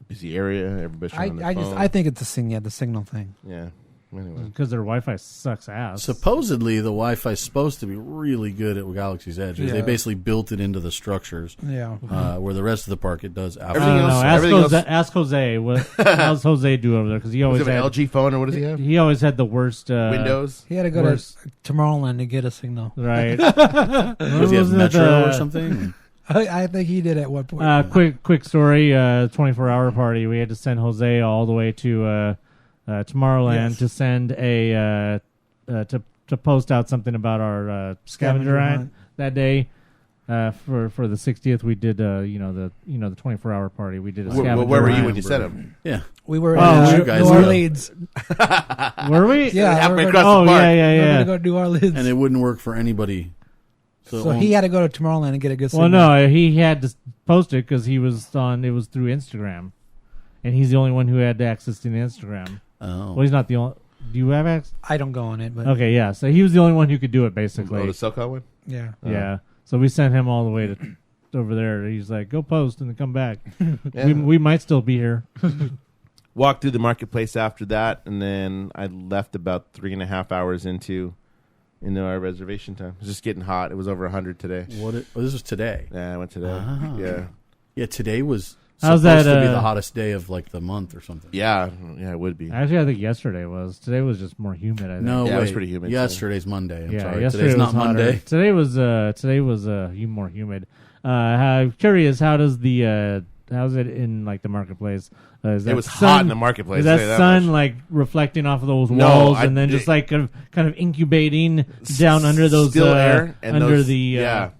a busy area. Everybody's trying on their phone. I think it's the signal thing. Yeah. Anyway. Because their Wi-Fi sucks ass. Supposedly, the Wi-Fi is supposed to be really good at Galaxy's Edge. They Yeah. basically built it into the structures, Yeah. where the rest of the park it does. I Everything don't know. else- Ask Jose. What how's Jose do over there? Because he Was always it an had LG phone or what does he have? he always had the worst Windows. He had to go Worse. to Tomorrowland to get a signal. Right. Does he have Wasn't it, Metro or something? I think he did at one point. Quick story. 24-hour party. We had to send Jose all the way to Tomorrowland Yes. to send a to post out something about our scavenger hunt that day. For the 60th, we did the 24-hour party. We did a scavenger Where were you hunt. when you sent him? Yeah. We were Oh, in you guys New go. Orleans. Were we? Yeah, halfway we're across gonna- the park. Yeah, we're yeah, gonna yeah. go to New Orleans. And it wouldn't work for anybody. So he had to go to Tomorrowland and get a good Well, signal. no, he had to post it because he was on. It was through Instagram, and he's the only one who had access to the Instagram. Oh. Well, he's not the only. Do you have access? I don't go on it, but Okay, yeah. So he was the only one who could do it, Oh, basically. the SoCal one? yeah. Yeah. So we sent him all the way to over there. He's like, "Go post and then come back." Yeah. We might still be here. Walked through the marketplace after that, and then I left about 3.5 hours into our reservation time. It was just getting hot. It was over 100 today. This was today. Yeah, I went today. Ah. Yeah. Yeah, today was How's supposed that, to be the hottest day of like the month or something. Yeah, it would be. Actually, I think yesterday was. Today was just more humid. I think. No, Yeah, it was wait. pretty humid, Yesterday's Monday. I'm yeah, sorry. yesterday Today's was not hotter. Monday. Today was more humid. I'm curious. How's it in like the markketplace? Is that It was hot in the marketplace. Is I'll that tell you that sun much. like reflecting off of those No, walls I- and then just like kind of incubating down under those Still air and under those- the yeah.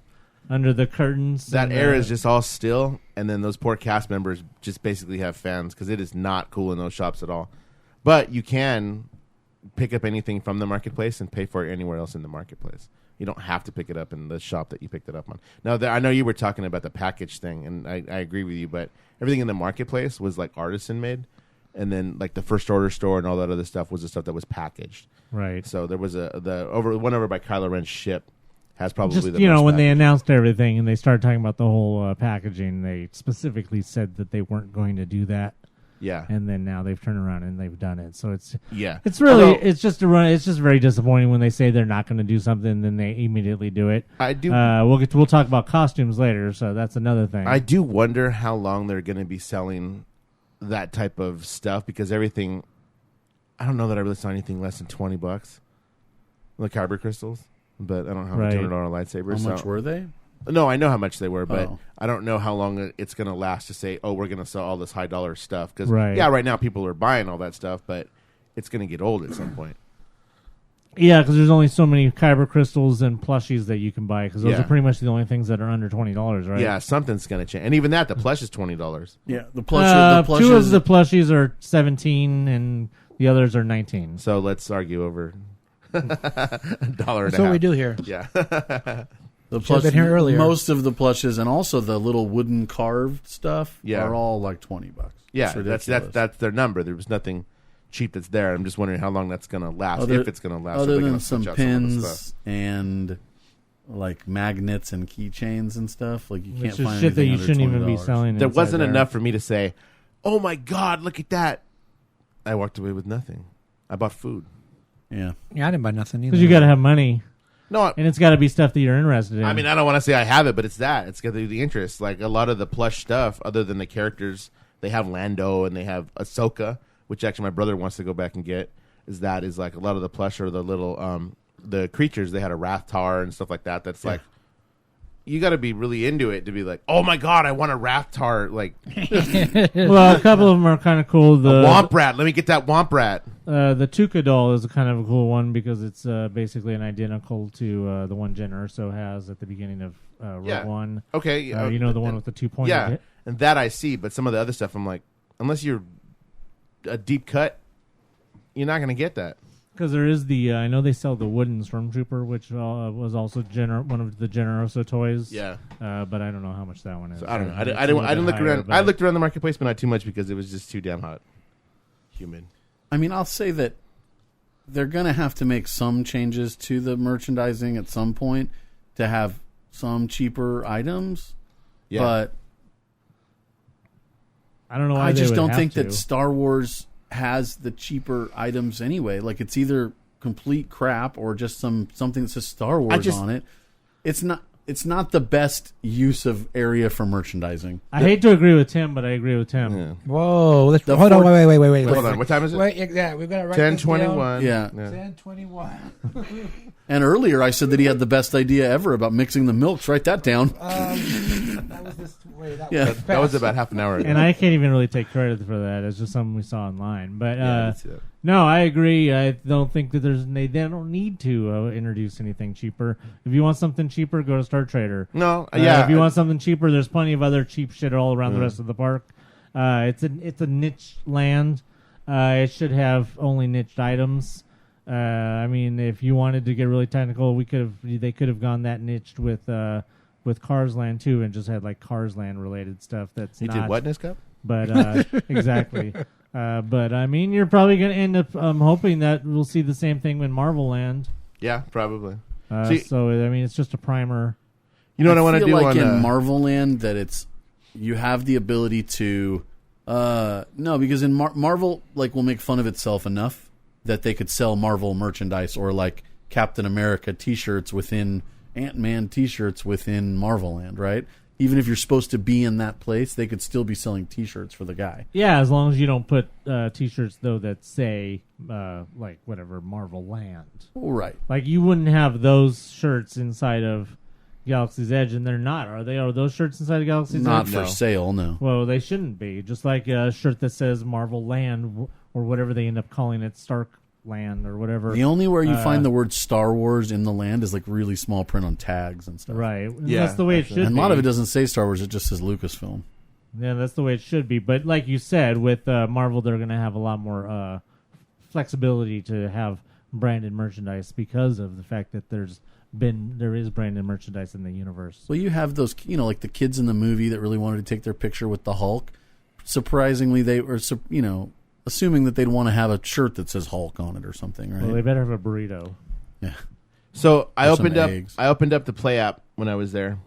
under the curtains? That and, air is just all still, and then those poor cast members just basically have fans because it is not cool in those shops at all. But you can pick up anything from the marketplace and pay for it anywhere else in the marketplace. You don't have to pick it up in the shop that you picked it up on. Now, I know you were talking about the package thing, and I agree with you, but everything in the marketplace was like artisan made, and then like the first order store and all that other stuff was the stuff that was packaged. Right. So there was one over by Kylo Ren's ship has probably Just, the you know, most when they packaged. announced everything and they started talking about the whole packaging, they specifically said that they weren't going to do that. Yeah. And then now they've turned around and they've done it. So it's Although- it's just very disappointing when they say they're not going to do something and then they immediately do it. I do. We'll talk about costumes later, so that's another thing. I do wonder how long they're going to be selling that type of stuff, because everything. I don't know that I really saw anything less than $20. The kyber crystals, but I don't have a $200 lightsaber. How much were they? No, I know how much they were, but Oh. I don't know how long it's going to last to say, oh, we're going to sell all this high dollar stuff. Because, Right. right now people are buying all that stuff, but it's going to get old at some point. Yeah, because there's only so many kyber crystals and plushies that you can buy, because those Yeah. are pretty much the only things that are under $20, right? Yeah, something's going to change. And even that, the plush is $20. Yeah, the plush. The Two of plushes. the plushies are 17 and the others are 19. So let's argue over $1 and That's a what half. we do here. Yeah. The Should've been here earlier. Most of the plushes and also the little wooden carved stuff Yeah. are all like $20. Yeah, It's that's their number. There was nothing cheap that's there. I'm just wondering how long that's going to last, if it's going to last. Other if they're than gonna some switch out some of the pins stuff. and like magnets and keychains and stuff, like you Which can't is find shit that anything you under shouldn't even be $20. selling. There inside wasn't there. enough for me to say, "Oh my God, look at that!" I walked away with nothing. I bought food. Yeah, Yeah, I didn't buy nothing either. Because you got to have money, No, and it's got to be stuff that you're interested in. I mean, I don't want to say I have it, but it's that. It's got the interest. Like a lot of the plush stuff, other than the characters, they have Lando and they have Ahsoka, which actually my brother wants to go back and get. Is like a lot of the plush or the little the creatures. They had a Rathtar and stuff like that. That's like, you got to be really into it to be like, oh my God, I want a Rathtar. Like well, a couple of them are kind of cool. a Womp Rat. Let me get that Womp Rat. The Tuca doll is kind of a cool one because it's basically an identical to the one Jen Erso has at the beginning of Rogue One. Okay. You know, the one with the 2 pointed Yeah, hit? and that I see, but some of the other stuff, I'm like, unless you're a deep cut, you're not going to get that. Because there is the I know they sell the wooden Stormtrooper, which was also one of the Generoso toys. Yeah. but I don't know how much that one is. So I don't know. I It's a didn't little look bit around. higher, but I looked around the marketplace, but not too much because it was just too damn hot. Humid. I mean, I'll say that they're going to have to make some changes to the merchandising at some point to have some cheaper items. Yeah. But I don't know why I they just would don't have think to. that Star Wars has the cheaper items anyway. Like it's either complete crap or just something that says Star Wars on it. It's not the best use of area for merchandising. I hate to agree with Tim, but I agree with Tim. Yeah. Whoa! Let's, The hold on! fourth- Wait! Hold on. What time is it? Wait, yeah, we've got to write this down. 10:21. Yeah. 10:21. And earlier I said that he had the best idea ever about mixing the milks. Write that down. That was this. Wait, that Yeah. was That was fast. about half an hour ago. And I can't even really take credit for that. It's just something we saw online. But Yeah, I did see that. no, I agree. I don't think that they don't need to introduce anything cheaper. If you want something cheaper, go to Star Trader. No, yeah. If you want something cheaper, there's plenty of other cheap shit all around the rest of the park. It's a niche land. It should have only niched items. I mean, if you wanted to get really technical, they could have gone that niched with Cars Land too, and just had like Cars Land related stuff. That's He not, did what in his cup? But exactly. But I mean, you're probably going to end up hoping that we'll see the same thing in Marvel Land. Yeah, probably. So I mean, it's just a primer. You know what I want to feel do like on in Marvel Land that you have the ability to no, because in Marvel like will make fun of itself enough that they could sell Marvel merchandise or like Captain America t-shirts within Ant-Man t-shirts within Marvel Land, right? Even if you're supposed to be in that place, they could still be selling t-shirts for the guy. Yeah, as long as you don't put t-shirts though that say like whatever Marvel Land. Right. Like you wouldn't have those shirts inside of Galaxy's Edge, and they're not, are they? Are those shirts inside of Galaxy's Not Edge? for sale, no. Well, they shouldn't be. Just like a shirt that says Marvel Land or whatever they end up calling it, Stark Land or whatever. The only where you find the word Star Wars in the land is like really small print on tags and stuff. Right. And Yeah, that's the way actually. it should And be. a lot of it doesn't say Star Wars, it just says Lucasfilm. Yeah, that's the way it should be. But like you said, with Marvel, they're going to have a lot more flexibility to have branded merchandise because of the fact that there is branded merchandise in the universe. Well, you have those, like the kids in the movie that really wanted to take their picture with the Hulk. Surprisingly, they were, assuming that they'd want to have a shirt that says Hulk on it or something, right? Well, they better have a burrito. Yeah. So I Or some opened up. eggs. I opened up the Play app when I was there,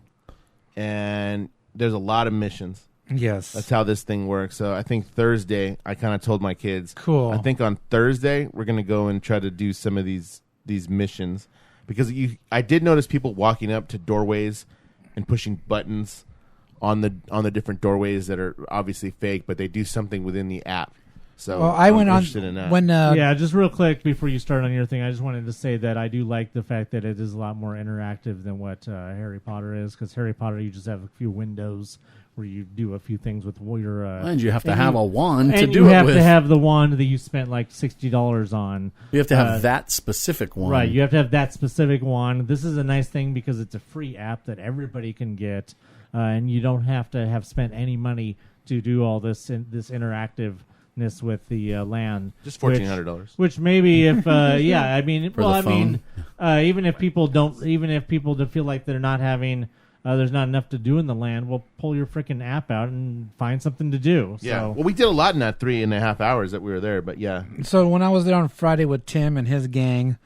and there's a lot of missions. Yes. That's how this thing works. So I think Thursday, I kind of told my kids, Cool. I think on Thursday we're gonna go and try to do some of these missions because I did notice people walking up to doorways and pushing buttons on the different doorways that are obviously fake, but they do something within the app. So Well, I went on interested in that. when Yeah, just real quick before you start on your thing, I just wanted to say that I do like the fact that it is a lot more interactive than what Harry Potter is, because Harry Potter, you just have a few windows where you do a few things with your... And you have to have a wand to and do you it have with. to have the wand that you spent like $60 on. You have to have that specific wand. Right, you have to have that specific wand. This is a nice thing because it's a free app that everybody can get, and you don't have to have spent any money to do all this interactiveness with the land. Just $1,400. Which maybe if yeah, I mean, For the phone. even if people don't feel like they're not having. There's not enough to do in the land. Well, pull your freaking app out and find something to do. Yeah. So. Well, we did a lot in that 3.5 hours that we were there, but yeah. So when I was there on Friday with Tim and his gang,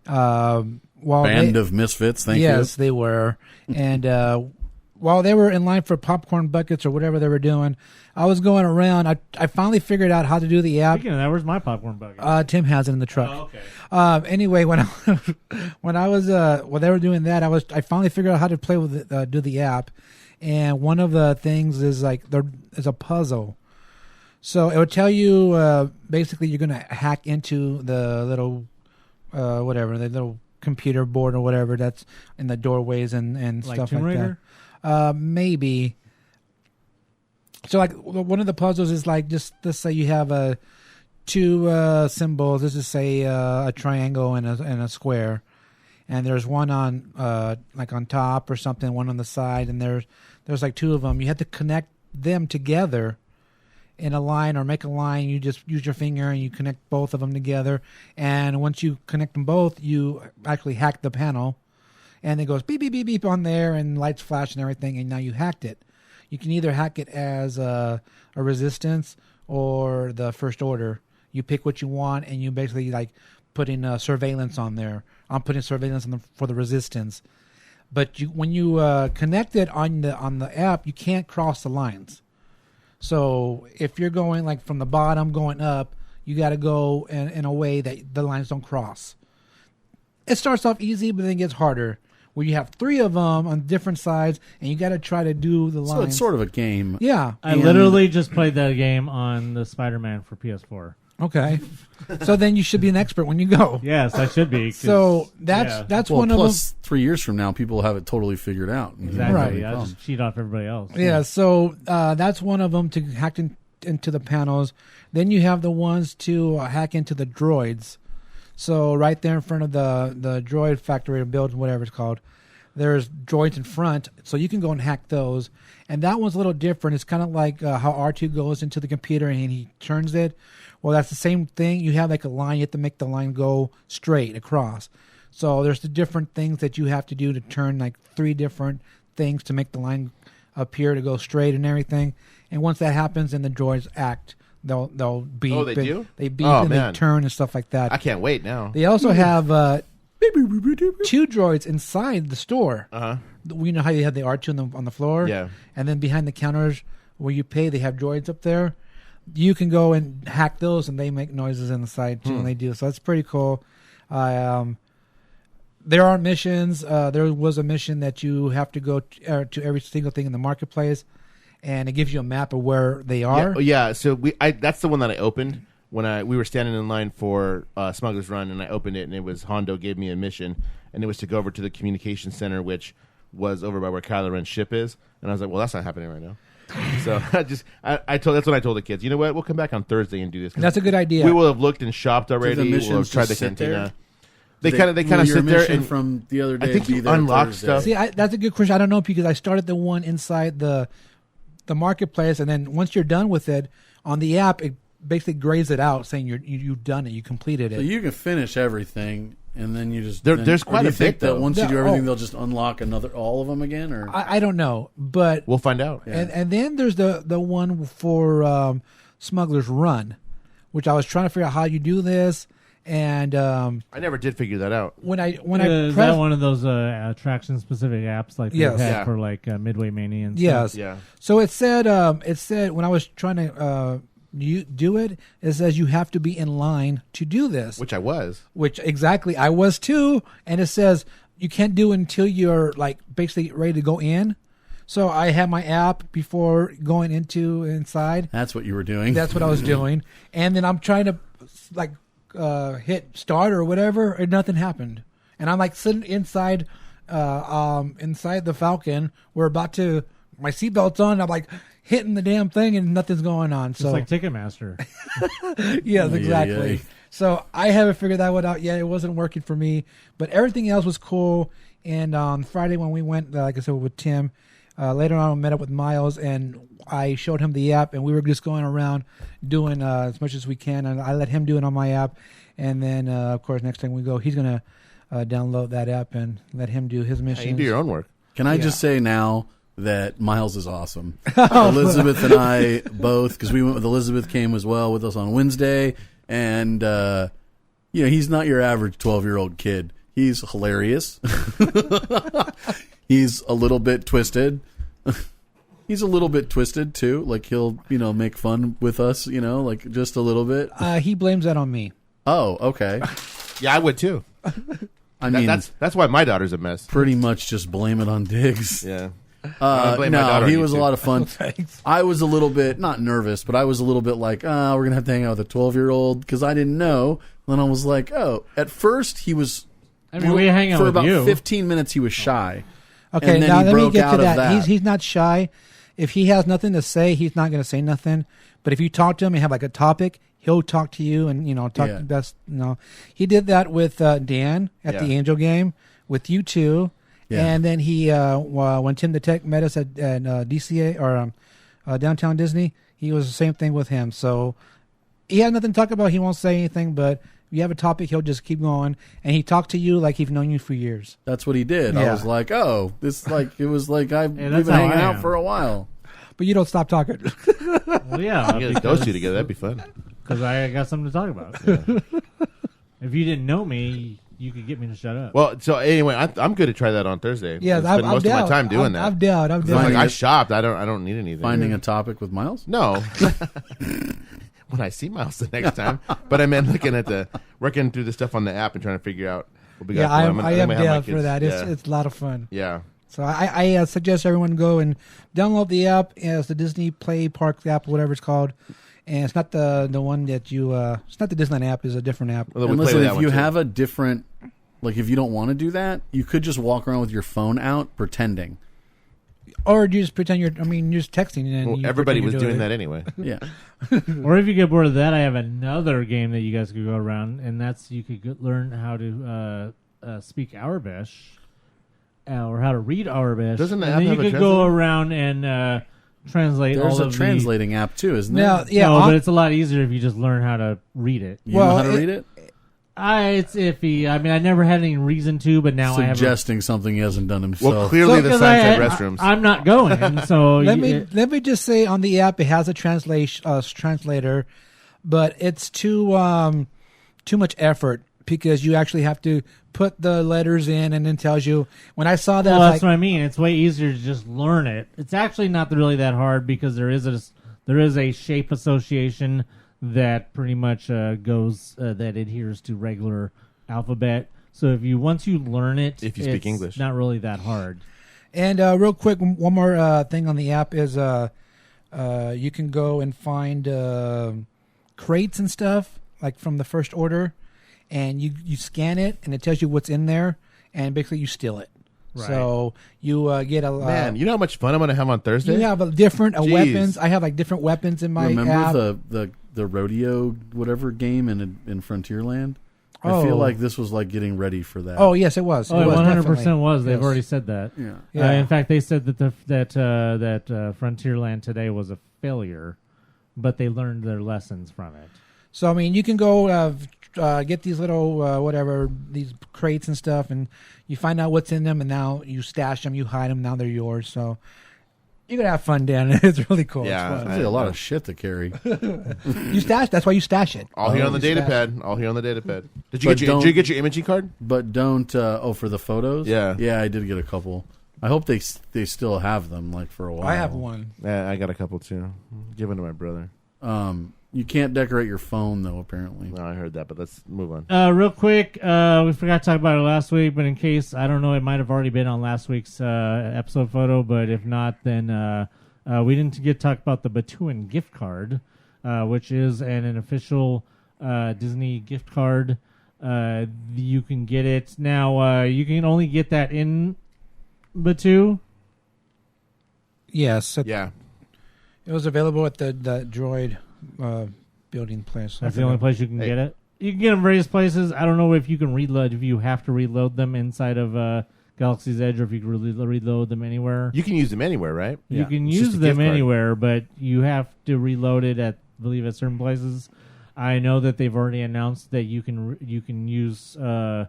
Band of misfits, thank you. Yes, they were. And while they were in line for popcorn buckets or whatever they were doing, I was going around. I finally figured out how to do the app. Speaking of that, where's my popcorn bucket? Tim has it in the truck. Oh, okay. Anyway, when I was while they were doing that, I finally figured out how to play with do the app, and one of the things is like there is a puzzle. So it would tell you basically you're gonna hack into the little the little computer board or whatever that's in the doorways and Like stuff Tomb like Raider? that. Maybe. So like one of the puzzles is like just let's say you have two symbols. Let's just say a triangle and a square, and there's one on like on top or something, one on the side, and there's like two of them. You have to connect them together in a line or make a line. You just use your finger and you connect both of them together, and once you connect them both, you actually hack the panel, and it goes beep beep beep beep on there, and lights flash and everything, and now you hacked it. You can either hack it as a resistance or the first order. You pick what you want, and you basically like putting surveillance on there. I'm putting surveillance for the resistance. But when you connect it on the app, you can't cross the lines. So if you're going like from the bottom going up, you got to go in a way that the lines don't cross. It starts off easy, but then it gets harder. Where you have three of them on different sides, and you got to try to do the lines. So it's sort of a game. Yeah. I literally just played that game on the Spider-Man for PS4. Okay. So then you should be an expert when you go. Yes, I should be. So that's Well, one of them. plus 3 years from now, people have it totally figured out. Exactly. Right. I just cheat off everybody else. Yeah, so that's one of them to hack into the panels. Then you have the ones to hack into the droids. So right there in front of the droid factory or build, whatever it's called, there's droids in front, so you can go and hack those. And that one's a little different. It's kind of like how R2 goes into the computer and he turns it. Well, that's the same thing. You have like a line. You have to make the line go straight across. So there's the different things that you have to do to turn like 3 different things to make the line appear to go straight and everything. And once that happens, then the droids act. They'll beep. Oh, they do? They beep Oh, and man. they turn and stuff like that. I can't wait now. They also have 2 droids inside the store. Uh-huh. You know how you have the R2 on the floor? Yeah. And then behind the counters where you pay, they have droids up there. You can go and hack those, and they make noises on the side, too, when they do. So that's pretty cool. There are missions. There was a mission that you have to go to every single thing in the marketplace, and it gives you a map of where they are. Yeah. So that's the one that I opened when we were standing in line for Smuggler's Run, and I opened it, and it was Hondo gave me a mission, and it was to go over to the communication center, which was over by where Kylo Ren's ship is, and I was like, well, that's not happening right now. So that's what I told the kids. You know what? We'll come back on Thursday and do this. That's a good idea. We will have looked and shopped already. Do the We'll missions have tried the just sit cantina. there? They kind of sit there and from the other day. I think be you there unlock Thursday. stuff. See, that's a good question. I don't know because I started the one inside the marketplace, and then once you're done with it on the app, it basically grays it out, saying you've done it, you completed it. So you can finish everything, and then you just There's quite do a you think bit, that though. once you Yeah, do everything, they'll just unlock all of them again, or I don't know, but We'll find out. and then there's the one for Smuggler's Run, which I was trying to figure out how you do this, and I never did figure that out. when I Is press that one of those attraction specific apps like Yes. they've had Yeah. for like Midway Mania and yes, stuff? Yeah. So it said when I was trying to do it, it says you have to be in line to do this, Which I was. which exactly I was too, and it says you can't do it until you're like basically ready to go in. So I had my app before going inside. that's what you were doing. That's what I was doing, and then I'm trying to like hit start or whatever, and nothing happened. And I'm like sitting inside the Falcon. We're about to my seatbelt's on. I'm like hitting the damn thing, and nothing's going on. Just So like Ticketmaster. yes, exactly. yeah. So I haven't figured that one out yet. It wasn't working for me, but everything else was cool. And on Friday when we went, like I said, with Tim, later on I met up with Miles, and I showed him the app, and we were just going around doing as much as we can. And I let him do it on my app, and then of course next time we go, he's gonna download that app and let him do his Hey, missions. you do your own work. Can I just say now that Miles is awesome? Elizabeth and I both, because we went with Elizabeth, came as well with us on Wednesday, and he's not your average 12-year-old kid. He's hilarious. He's a little bit twisted. He's a little bit twisted too. Like he'll make fun with us. Like just a little bit. He blames that on me. Oh, okay. Yeah, I would too. I mean, That's why my daughter's a mess. pretty much just blame it on Diggs. Yeah. I blame my No, daughter he on was a YouTube. lot of fun. Thanks. I was a little bit, not nervous, but I was a little bit like, we're going to have to hang out with a 12-year-old because I didn't know. Then I was like, at first he was, I mean, we hang out for with about you. 15 minutes he was shy. Okay, And then now he let me broke get out to of that. that. He's not shy. If he has nothing to say, he's not going to say nothing. But if you talk to him and have like a topic, he'll talk to you and talk Yeah. the best. He did that with Dan at the Yeah. Angel game with you two, Yeah. and then he when Tim the Tech met us at DCA or Downtown Disney, he was the same thing with him. So he has nothing to talk about. He won't say anything, but. If you have a topic, he'll just keep going, and he talked to you like he's known you for years. That's what he did. I Yeah. was like, it was like we've been that's how hanging I out am. for a while. But you don't stop talking. Well, yeah, Get those two together. That'd be fun. because I got something to talk about. If you didn't know me, you could get me to shut up. Well, so anyway, I'm good to try that on Thursday. Yeah, I spend I'm most down. of my time doing that. I'm down. I'm Finding like, I it- shopped. I don't need anything. Finding a topic with Miles? No. When I see Miles the next time. But I meant working through the stuff on the app and trying to figure out what we got. Yeah, going. I am gonna have my down for kids- that. Yeah. It's a lot of fun. Yeah. So I suggest everyone go and download the app. It's the Disney Play Park app, whatever it's called. And it's not the one that you. It's not the Disneyland app. It's a different app. Although we And play listen, with that if one you too. have a different, like if you don't want to do that, you could just walk around with your phone out pretending. Or you just pretend you're. I mean, you're just texting and Well, you everybody pretend was you're doing that anyway. Yeah. Or if you get bored of that, I have another game that you guys could go around, and that's you could learn how to speak Arabic or how to read Arabic. Doesn't the and app then have you a could go translator? around and translate There's all a of translating app too, isn't there? Now, the... yeah, no, on- but it's a lot easier if you just learn how to read it. You Well, know how to it- read it? It's iffy. I mean, I never had any reason to, but now Suggesting something he hasn't done himself. Well, clearly the 'cause sign said I- restrooms. I'm not going, so let me just say on the app it has a translator, but it's too much effort because you actually have to put the letters in and then tells you. When I saw that, Well, I was that's like, what I mean. It's way easier to just learn it. It's actually not really that hard because there is a shape association that pretty much goes that adheres to regular alphabet. So once you learn it, If you speak it's English. not really that hard. And real quick, one more thing on the app is you can go and find crates and stuff like from the first order, and you scan it and it tells you what's in there, and basically you steal it. Right. So you get a Man, you know how much fun I'm going to have on Thursday? you have a different Jeez. weapons. I have like different weapons in my app. Remember the rodeo whatever game in Frontierland? I feel Oh. like this was like getting ready for that. Oh yes, it was. Oh, it was 100% definitely. was. They've Yes. already said that. yeah. Yeah. In fact, they said that that Frontierland today was a failure. but they learned their lessons from it. So I mean, you can go get these little these crates and stuff, and you find out what's in them, and now you stash them, you hide them, now they're yours. So you're gonna have fun, Dan. It's really cool. Yeah, it's fun. That's a lot of shit to carry. You stash. That's why you stash it. All here on the data pad. Did you get your imaging card? But don't. For the photos. Yeah. I did get a couple. I hope they still have them like for a while. I have one. Yeah, I got a couple too. Give one to my brother. You can't decorate your phone though. Apparently. No, I heard that, but let's move on. Real quick, we forgot to talk about it last week, but in case, I don't know, it might have already been on last week's episode photo, but if not, then we didn't get to talk about the B.A.T.U.U gift card, which is an official Disney gift card. You can get it. Now, you can only get that in B.A.T.U.U? Yes. Yeah. It was available at the Droid building place. That's the only place you can get it. You can get them various places. I don't know if you can reload, if you have to reload them inside of Galaxy's Edge, or if you can reload them anywhere. You can use them anywhere, right? You can use them anywhere, but you have to reload it at, I believe, at certain places. I know that they've already announced that you can use the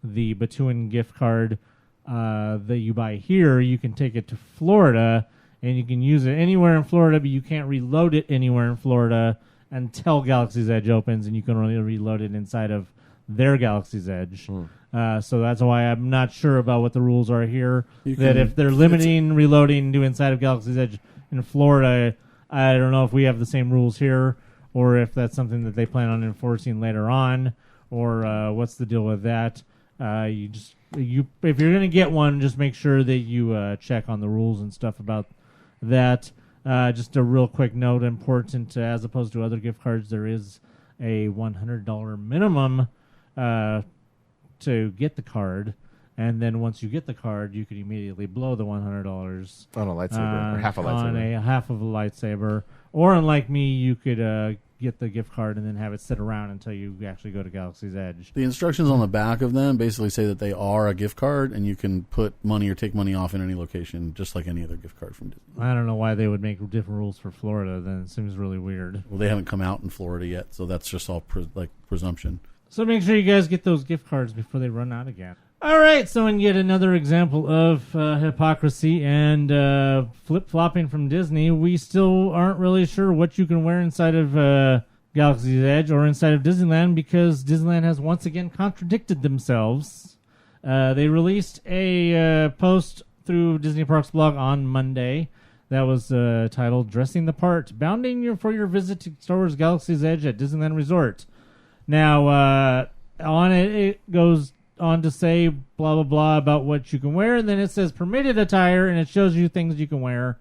B.A.T.U.U gift card that you buy here. You can take it to Florida, and you can use it anywhere in Florida, but you can't reload it anywhere in Florida until Galaxy's Edge opens, and you can only reload it inside of their Galaxy's Edge. So that's why I'm not sure about what the rules are here. If they're limiting reloading to inside of Galaxy's Edge in Florida, I don't know if we have the same rules here, or if that's something that they plan on enforcing later on, or what's the deal with that. If you're going to get one, just make sure that you check on the rules and stuff about that. Just a real quick note, important, as opposed to other gift cards, there is a $100 minimum to get the card, and then once you get the card, you can immediately blow the $100 on a lightsaber, or half a lightsaber. On a half of a lightsaber, or unlike me, you could get the gift card and then have it sit around until you actually go to Galaxy's Edge. The instructions on the back of them basically say that they are a gift card, and you can put money or take money off in any location, just like any other gift card from Disney. I don't know why they would make different rules for Florida. Then it seems really weird. Well, they haven't come out in Florida yet, so that's just all presumption. So make sure you guys get those gift cards before they run out again. All right, so in yet another example of hypocrisy and flip-flopping from Disney, we still aren't really sure what you can wear inside of Galaxy's Edge or inside of Disneyland, because Disneyland has once again contradicted themselves. They released a post through Disney Parks blog on Monday that was titled "Dressing the Part, Bounding for your visit to Star Wars Galaxy's Edge at Disneyland Resort." Now, on it goes on to say blah, blah, blah about what you can wear, and then it says permitted attire, and it shows you things you can wear,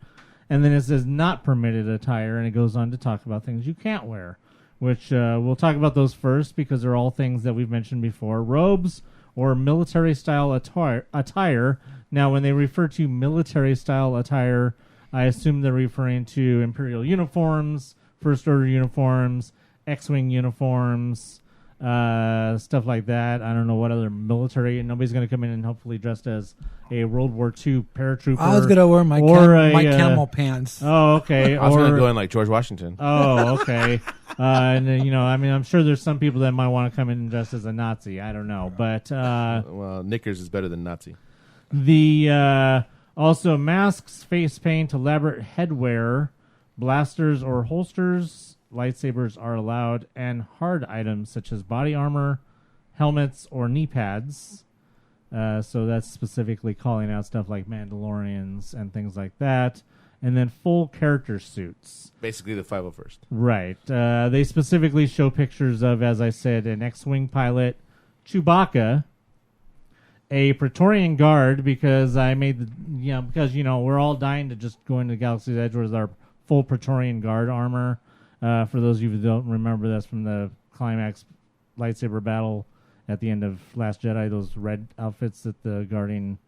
and then it says not permitted attire, and it goes on to talk about things you can't wear, which we'll talk about those first, because they're all things that we've mentioned before. Robes or military-style attire. Now, when they refer to military-style attire, I assume they're referring to Imperial uniforms, First Order uniforms, X-Wing uniforms, stuff like that. I don't know what other military. Nobody's going to come in and hopefully dressed as a World War II paratrooper. I was going to wear my camel pants. Oh, okay. I was going to go in like George Washington. Oh, okay. And I'm sure there's some people that might want to come in and dress as a Nazi. I don't know, but well, Knickers is better than Nazi. The also masks, face paint, elaborate headwear, blasters or holsters. Lightsabers are allowed, and hard items such as body armor, helmets, or knee pads. So that's specifically calling out stuff like Mandalorians and things like that. And then full character suits. Basically the 501st. Right. They specifically show pictures of, as I said, an X-Wing pilot, Chewbacca, a Praetorian Guard, because we're all dying to just go into Galaxy's Edge with our full Praetorian Guard armor. For those of you who don't remember, that's from the climax lightsaber battle at the end of Last Jedi, those red outfits that the guarding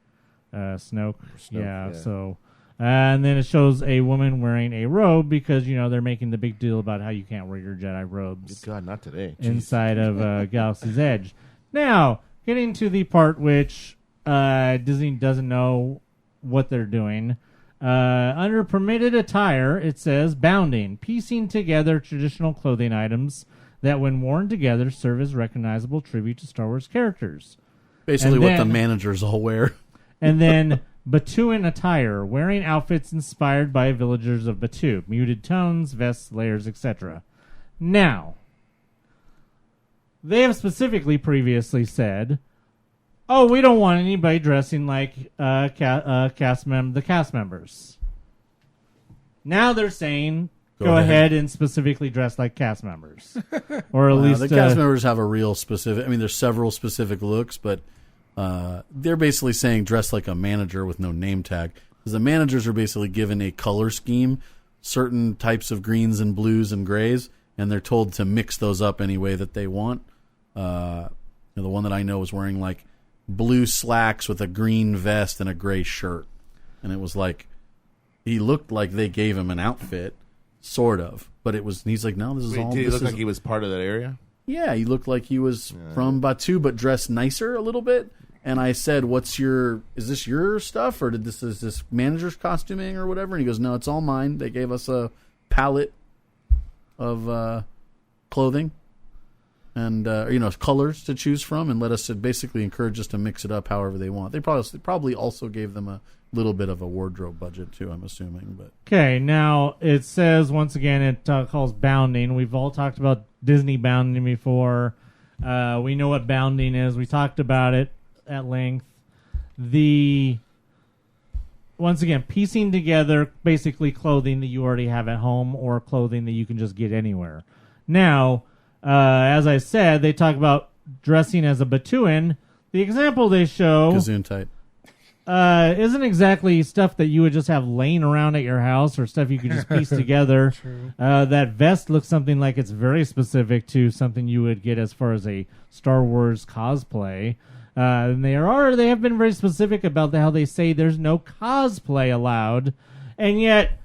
Snoke. Yeah, so... and then it shows a woman wearing a robe, because, they're making the big deal about how you can't wear your Jedi robes. Good God, not today. Inside of Galaxy's Edge. Now, getting to the part which Disney doesn't know what they're doing. Under permitted attire, it says bounding, piecing together traditional clothing items that, when worn together, serve as recognizable tribute to Star Wars characters. Basically, And what the then- managers all wear. And then B.A.T.U.U attire, wearing outfits inspired by villagers of B.A.T.U.U, muted tones, vests, layers, etc. Now, they have specifically previously said, "Oh, we don't want anybody dressing like the cast members." Now they're saying, "Go ahead and specifically dress like cast members," or at least the cast members have a real specific. I mean, there's several specific looks, but they're basically saying dress like a manager with no name tag, because the managers are basically given a color scheme, certain types of greens and blues and grays, and they're told to mix those up any way that they want. The one that I know was wearing like blue slacks with a green vest and a gray shirt, and it was like he looked like they gave him an outfit, sort of, but it was. He's like, no, this is all. Did he this look is, like he was part of that area? Yeah, he looked like he was from B.A.T.U.U, but dressed nicer a little bit. And I said, is this your stuff, or is this manager's costuming or whatever? And he goes, no, it's all mine. They gave us a palette of clothing and colors to choose from, and let us basically encourage us to mix it up however they want. They probably also gave them a little bit of a wardrobe budget too, I'm assuming. But okay, now it says once again it calls bounding. We've all talked about Disney bounding before. We know what bounding is. We talked about it at length. Once again, piecing together basically clothing that you already have at home or clothing that you can just get anywhere. Now, as I said, they talk about dressing as a B.A.T.U.U. The example they show Gazoon tight. isn't exactly stuff that you would just have laying around at your house or stuff you could just piece together. True. That vest looks something like it's very specific to something you would get as far as a Star Wars cosplay. And they have been very specific about how they say there's no cosplay allowed, and yet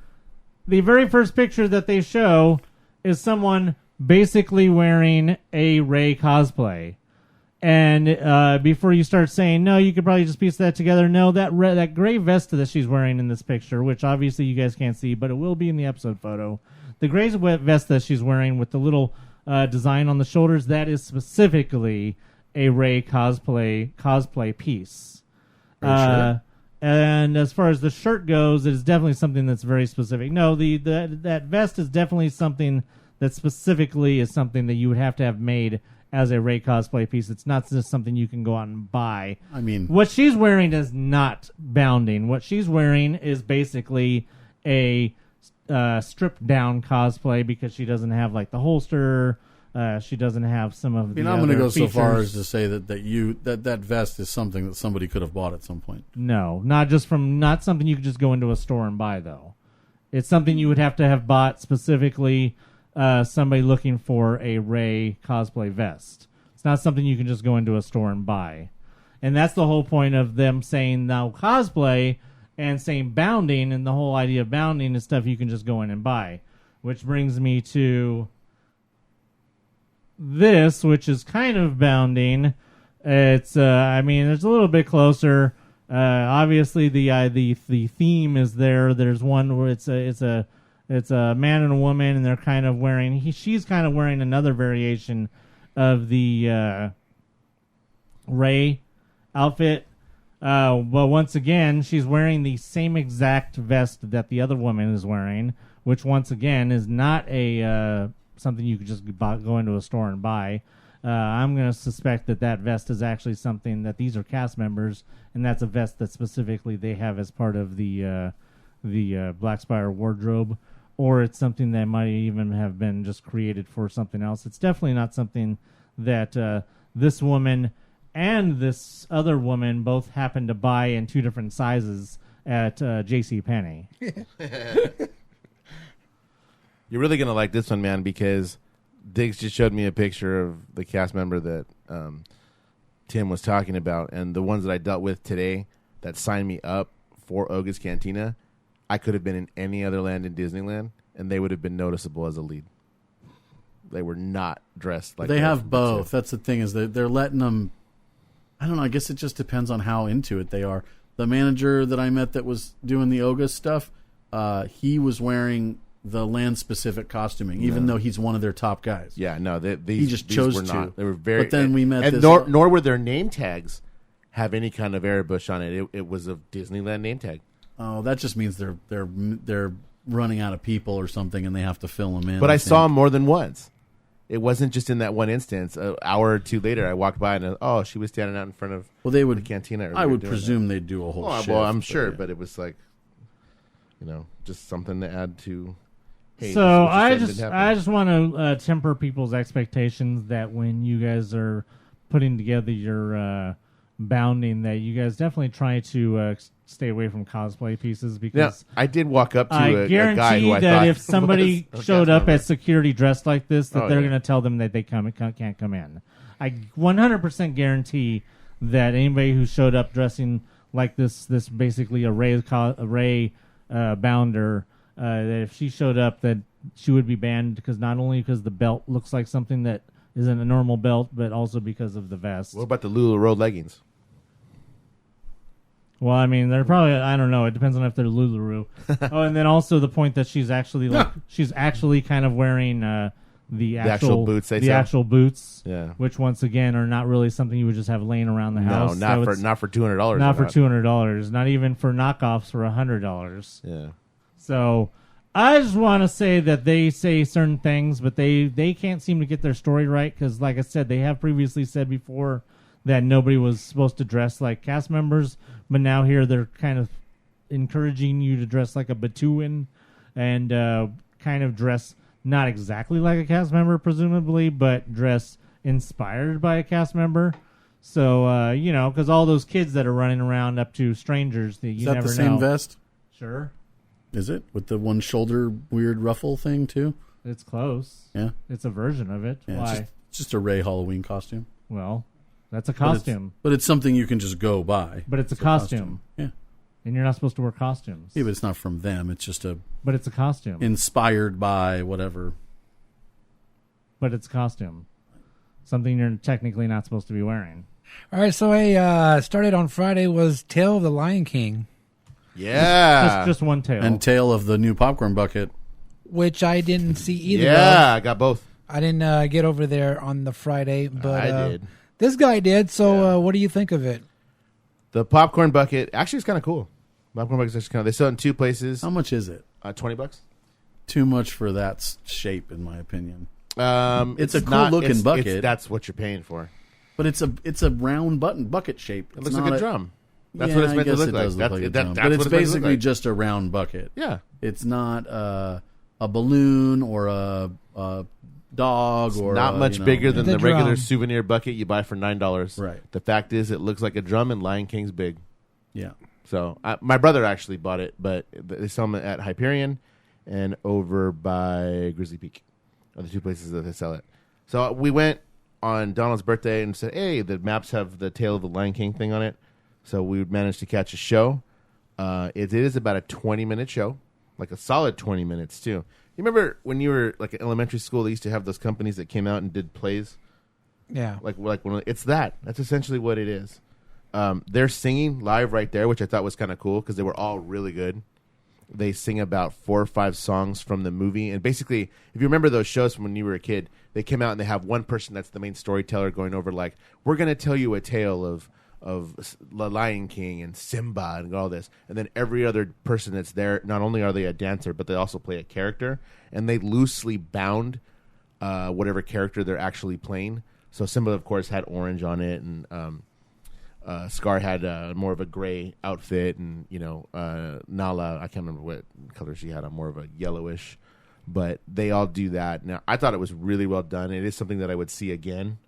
the very first picture that they show is someone basically wearing a Rey cosplay. And before you start saying, no, you could probably just piece that together. No, that gray vest that she's wearing in this picture, which obviously you guys can't see, but it will be in the episode photo. The gray vest that she's wearing with the little design on the shoulders, that is specifically a Rey cosplay piece. Sure. And as far as the shirt goes, it is definitely something that's very specific. No, that vest is definitely something that specifically is something that you would have to have made as a Rey cosplay piece. It's not just something you can go out and buy. I mean, what she's wearing is not bounding. What she's wearing is basically a stripped down cosplay, because she doesn't have like the holster. She doesn't have some of the. I'm going to go features. so far as to say that vest is something that somebody could have bought at some point. No, not something you could just go into a store and buy, though. It's something you would have to have bought specifically. Somebody looking for a Rey cosplay vest. It's not something you can just go into a store and buy. And that's the whole point of them saying now cosplay and saying bounding, and the whole idea of bounding is stuff you can just go in and buy. Which brings me to this, which is kind of bounding. It's it's a little bit closer. Obviously the theme is there. There's one where it's a man and a woman, and they're kind of wearing. She's kind of wearing another variation of the Rey outfit, but once again, she's wearing the same exact vest that the other woman is wearing, which once again is not a something you could just go into a store and buy. I'm going to suspect that vest is actually something that these are cast members, and that's a vest that specifically they have as part of the Black Spire wardrobe. Or it's something that might even have been just created for something else. It's definitely not something that this woman and this other woman both happened to buy in two different sizes at JCPenney. You're really going to like this one, man, because Diggs just showed me a picture of the cast member that Tim was talking about. And the ones that I dealt with today that signed me up for Oga's Cantina, I could have been in any other land in Disneyland, and they would have been noticeable as a lead. They were not dressed like they have both. That's the thing, is that they're letting them. I don't know. I guess it just depends on how into it they are. The manager that I met that was doing the Oga stuff, he was wearing the land-specific costuming, even though he's one of their top guys. Yeah, no, he just chose were to. not. They were very. But then we met and this. nor were their name tags have any kind of airbrush on it. It was a Disneyland name tag. Oh, that just means they're running out of people or something, and they have to fill them in. But I saw him more than once. It wasn't just in that one instance. An hour or two later, I walked by and she was standing out in front of the cantina. I would presume they'd do a whole shift. Well, I'm sure, but it was like, just something to add to. Hey, so I just want to temper people's expectations that when you guys are putting together your bounding, that you guys definitely try to stay away from cosplay pieces, because I did walk up to a guy who I that thought if somebody showed up at security dressed like this, that they're yeah. going to tell them that they can't come in. I 100% guarantee that anybody who showed up dressing like this basically a Ray bounder, that if she showed up, that she would be banned, because not only because the belt looks like something that isn't a normal belt, but also because of the vest. What about the Lulu Road leggings? Well, I mean, they're probably, I don't know. It depends on if they're Lularoe. Oh, and then also the point that she's actually kind of wearing the actual boots. Actual boots, yeah. Which once again are not really something you would just have laying around the house. No, not for $200. Not for $200. Not even for knockoffs for $100. Yeah. So I just want to say that they say certain things, but they can't seem to get their story right, because, like I said, they have previously said before that nobody was supposed to dress like cast members, but now here they're kind of encouraging you to dress like a B.A.T.U.U and kind of dress not exactly like a cast member, presumably, but dress inspired by a cast member. So, because all those kids that are running around up to strangers, that you never know. Is that the same vest? Sure. Is it? With the one shoulder weird ruffle thing, too? It's close. Yeah. It's a version of it. Yeah, Why? It's just a Ray Halloween costume. Well, that's a costume. But it's something you can just go buy. But it's a costume. Yeah. And you're not supposed to wear costumes. Yeah, but it's not from them. It's just But it's a costume. Inspired by whatever. But it's a costume. Something you're technically not supposed to be wearing. All right, so I started on Friday was Tale of the Lion King. Yeah. Just one tail. And Tale of the New Popcorn Bucket. Which I didn't see either. Yeah, I got both. I didn't get over there on the Friday, but I did. This guy did, so what do you think of it? The popcorn bucket, actually, it's kind of cool. Popcorn bucket is actually kind of, they sell it in two places. How much is it? $20. Too much for that shape, in my opinion. It's a cool looking bucket. That's what you're paying for. But it's a round bucket shape. It looks like a drum. That's Yeah, what it's I meant to guess look it like. does look like a drum. That's But it's what meant to look basically like. just a round bucket. Yeah. It's not a balloon or a dog It's or not much bigger than the regular drum. souvenir bucket you buy for $9. Right. The fact is, it looks like a drum, and Lion King's big. Yeah. So my brother actually bought it, but they sell them at Hyperion and over by Grizzly Peak, are the two places that they sell it. So we went on Donald's birthday and said, "Hey, the maps have the Tale of the Lion King thing on it." So we managed to catch a show. It is about a 20-minute show, like a solid 20 minutes too. You remember when you were like in elementary school, they used to have those companies that came out and did plays? Yeah. Like it's that. That's essentially what it is. They're singing live right there, which I thought was kind of cool because they were all really good. They sing about 4 or 5 songs from the movie. And basically, if you remember those shows from when you were a kid, they came out and they have one person that's the main storyteller going over like, we're going to tell you a tale of the Lion King and Simba and all this. And then every other person that's there, not only are they a dancer, but they also play a character. And they loosely bound whatever character they're actually playing. So Simba, of course, had orange on it, and Scar had more of a gray outfit, and Nala, I can't remember what color she had on, more of a yellowish. But they all do that. Now, I thought it was really well done. It is something that I would see again,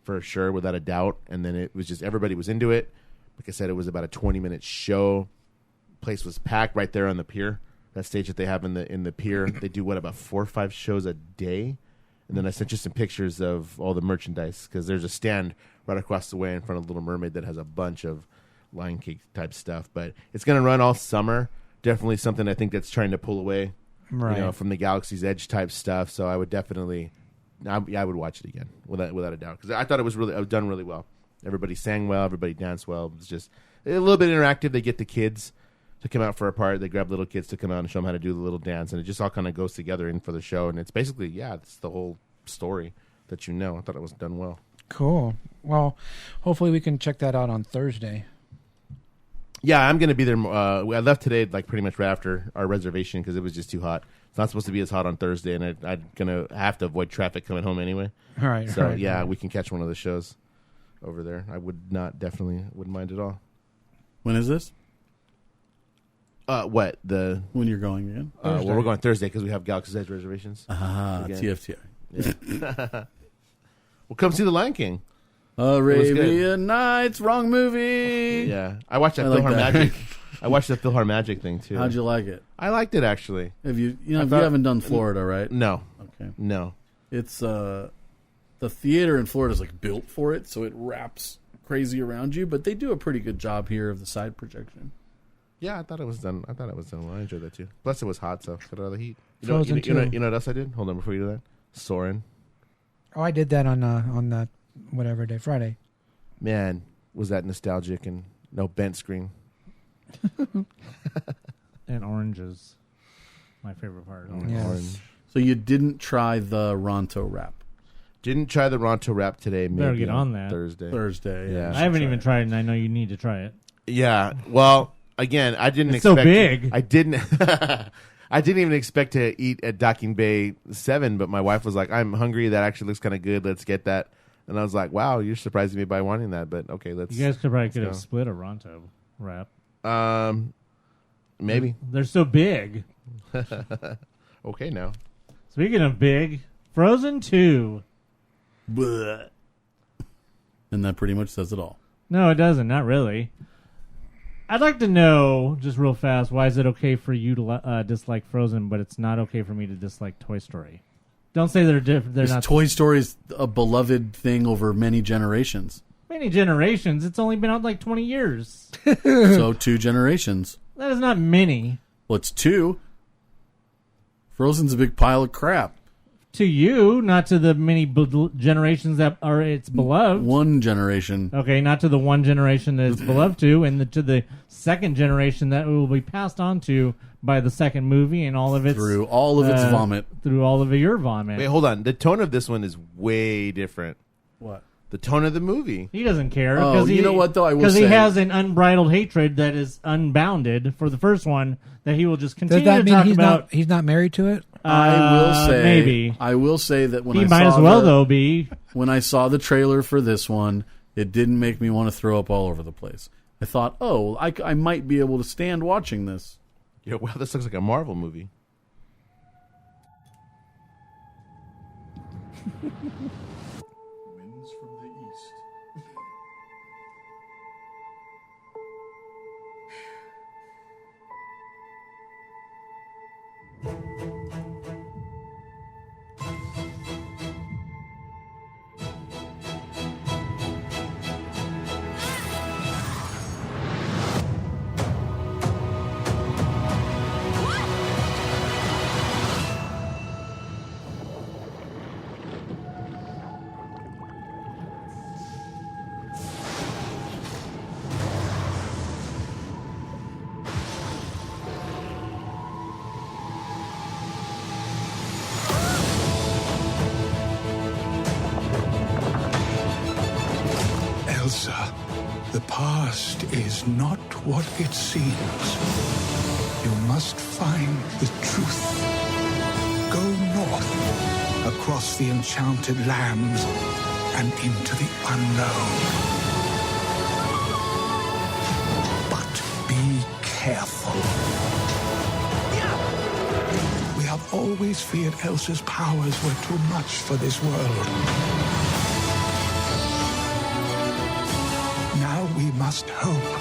for sure, without a doubt. And then it was just everybody was into it. Like I said, it was about a 20-minute show. Place was packed right there on the pier. That stage that they have in the pier, they do about 4 or 5 shows a day. And then I sent you some pictures of all the merchandise because there's a stand right across the way in front of Little Mermaid that has a bunch of Lion King type stuff. But it's going to run all summer. Definitely something I think that's trying to pull away, from the Galaxy's Edge type stuff. So I would definitely, I would watch it again without a doubt because I thought it was done really well. Everybody sang well, everybody danced well. It a little bit interactive. They get the kids to come out for a part. They grab little kids to come out and show them how to do the little dance, and it just all kind of goes together in for the show. And it's basically, it's the whole story that I thought it was done well. Cool. Well, hopefully we can check that out on Thursday. Yeah, I'm going to be there. I left today, like pretty much right after our reservation because it was just too hot. It's not supposed to be as hot on Thursday, and I'm going to have to avoid traffic coming home anyway. All right. So, all right. yeah, we can catch one of the shows over there. I definitely wouldn't mind at all. When is this? What? When you're going again? Well, we're going Thursday because we have Galaxy's Edge reservations. TFTI. Yeah. Well, come see The Lion King. Arabian Nights, wrong movie. Yeah, I watched that I like Philhar that. Magic. I watched the Philhar Magic thing too. How'd you like it? I liked it actually. Have you haven't done Florida, right? No. Okay. No. It's the theater in Florida is like built for it, so it wraps crazy around you. But they do a pretty good job here of the side projection. Yeah, I thought it was done. Well, I enjoyed that too. Plus, it was hot, so got out of the heat. You Frozen know what else I did? Hold on, before you do that, Soarin'. Oh, I did that on that whatever day, Friday. Man, was that nostalgic and no bent screen. And oranges. My favorite part. Yes. Orange. So you didn't try the Ronto wrap Didn't try the Ronto wrap today. Maybe Better get on that. Thursday. Yeah, I haven't even tried it, and I know you need to try it. Yeah. Well, again, I didn't It's expect. so big. I didn't. I didn't even expect to eat at Docking Bay 7, but my wife was like, "I'm hungry. That actually looks kind of good. Let's get that." And I was like, "Wow, you're surprising me by wanting that." But okay, let's. You guys could go. have split a Ronto wrap. Maybe. They're so big. Okay, now. Speaking of big, Frozen 2. Blech. And that pretty much says it all. No, it doesn't. Not really. I'd like to know, just real fast, why is it okay for you to dislike Frozen, but it's not okay for me to dislike Toy Story? Don't say they're different. They're not. Toy Story's a beloved thing over many generations. Many generations. It's only been out like 20 years. So 2 generations. That is not many. Well, it's 2. Frozen's a big pile of crap. To you, not to the many generations that are its beloved. 1 generation. Okay, not to the 1 generation that it's beloved to, and to the 2nd generation that it will be passed on to by the 2nd movie and all of its Through all of its vomit. Through all of your vomit. Wait, hold on. The tone of this one is way different. What? The tone of the movie. He doesn't care. Oh, you know what, though? I will Because he say- has an unbridled hatred that is unbounded for the first one that he will just Does continue that to mean talk he's about. not married to it? I will say maybe. I will say that when He I might saw as well, though, be. when I saw the trailer for this one, it didn't make me want to throw up all over the place. I thought, oh, I might be able to stand watching this. Yeah, wow, this looks like a Marvel movie. Winds from the east. Elsa, the past is not what it seems. You must find the truth. Go north, across the enchanted lands, and into the unknown. But be careful. We have always feared Elsa's powers were too much for this world. Now we must hope.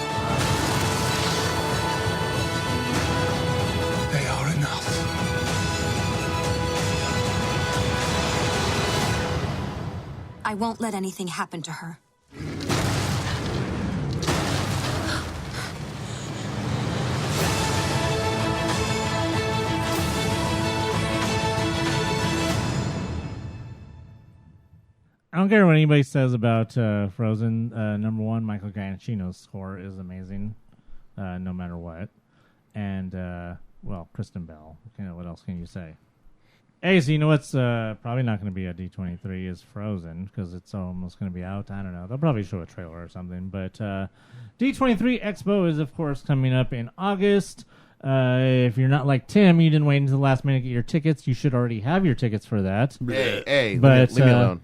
They are enough. I won't let anything happen to her. I don't care what anybody says about Frozen. Number one, Michael Giacchino's score is amazing, no matter what. And, well, Kristen Bell. What else can you say? Hey, so you know what's probably not going to be at D23 is Frozen, because it's almost going to be out. I don't know. They'll probably show a trailer or something. But D23 Expo is, of course, coming up in August. If you're not like Tim, you didn't wait until the last minute to get your tickets. You should already have your tickets for that. Hey, but, leave me alone.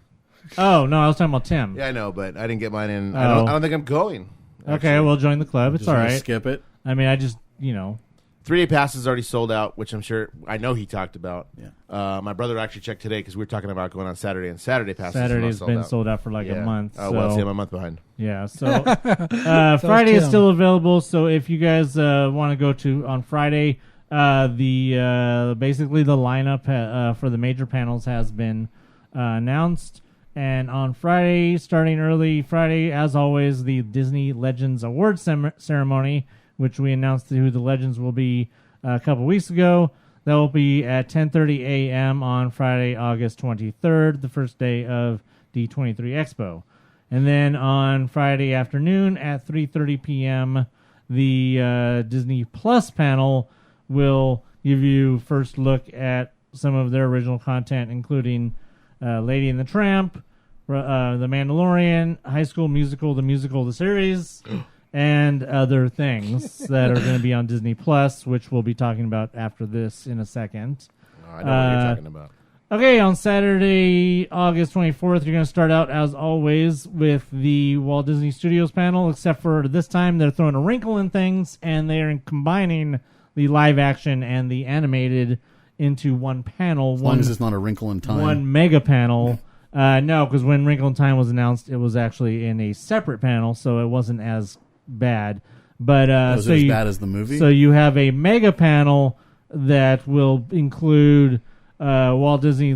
Oh, no, I was talking about Tim. Yeah, I know, but I didn't get mine in. Oh. I don't think I'm going. Okay, well, join the club. It's Just all gonna right. skip it. I mean, I just, 3-day pass is already sold out, which I know he talked about. Yeah. My brother actually checked today because we were talking about going on Saturday, and Saturday passes Saturday's been sold out for like a month. Oh, well, see, I'm a month behind. Yeah, so Friday is still available. So if you guys want to go to on Friday, basically the lineup for the major panels has been announced. And on Friday, starting early Friday, as always, the Disney Legends Awards ceremony, which we announced who the legends will be a couple weeks ago. That will be at 10:30 a.m. on Friday, August 23rd, the first day of D23 Expo. And then on Friday afternoon at 3:30 p.m., the Disney Plus panel will give you first look at some of their original content, including Lady and the Tramp, The Mandalorian, High School Musical, the series, and other things that are going to be on Disney Plus, which we'll be talking about after this in a second. Oh, I know what you're talking about. Okay, on Saturday, August 24th, you're going to start out, as always, with the Walt Disney Studios panel, except for this time they're throwing a wrinkle in things, and they're combining the live action and the animated into one panel. As long as it's not a Wrinkle in Time. One mega panel. No, because when Wrinkle in Time was announced, it was actually in a separate panel, so it wasn't as bad. But was it as bad as the movie? So you have a mega panel that will include Walt Disney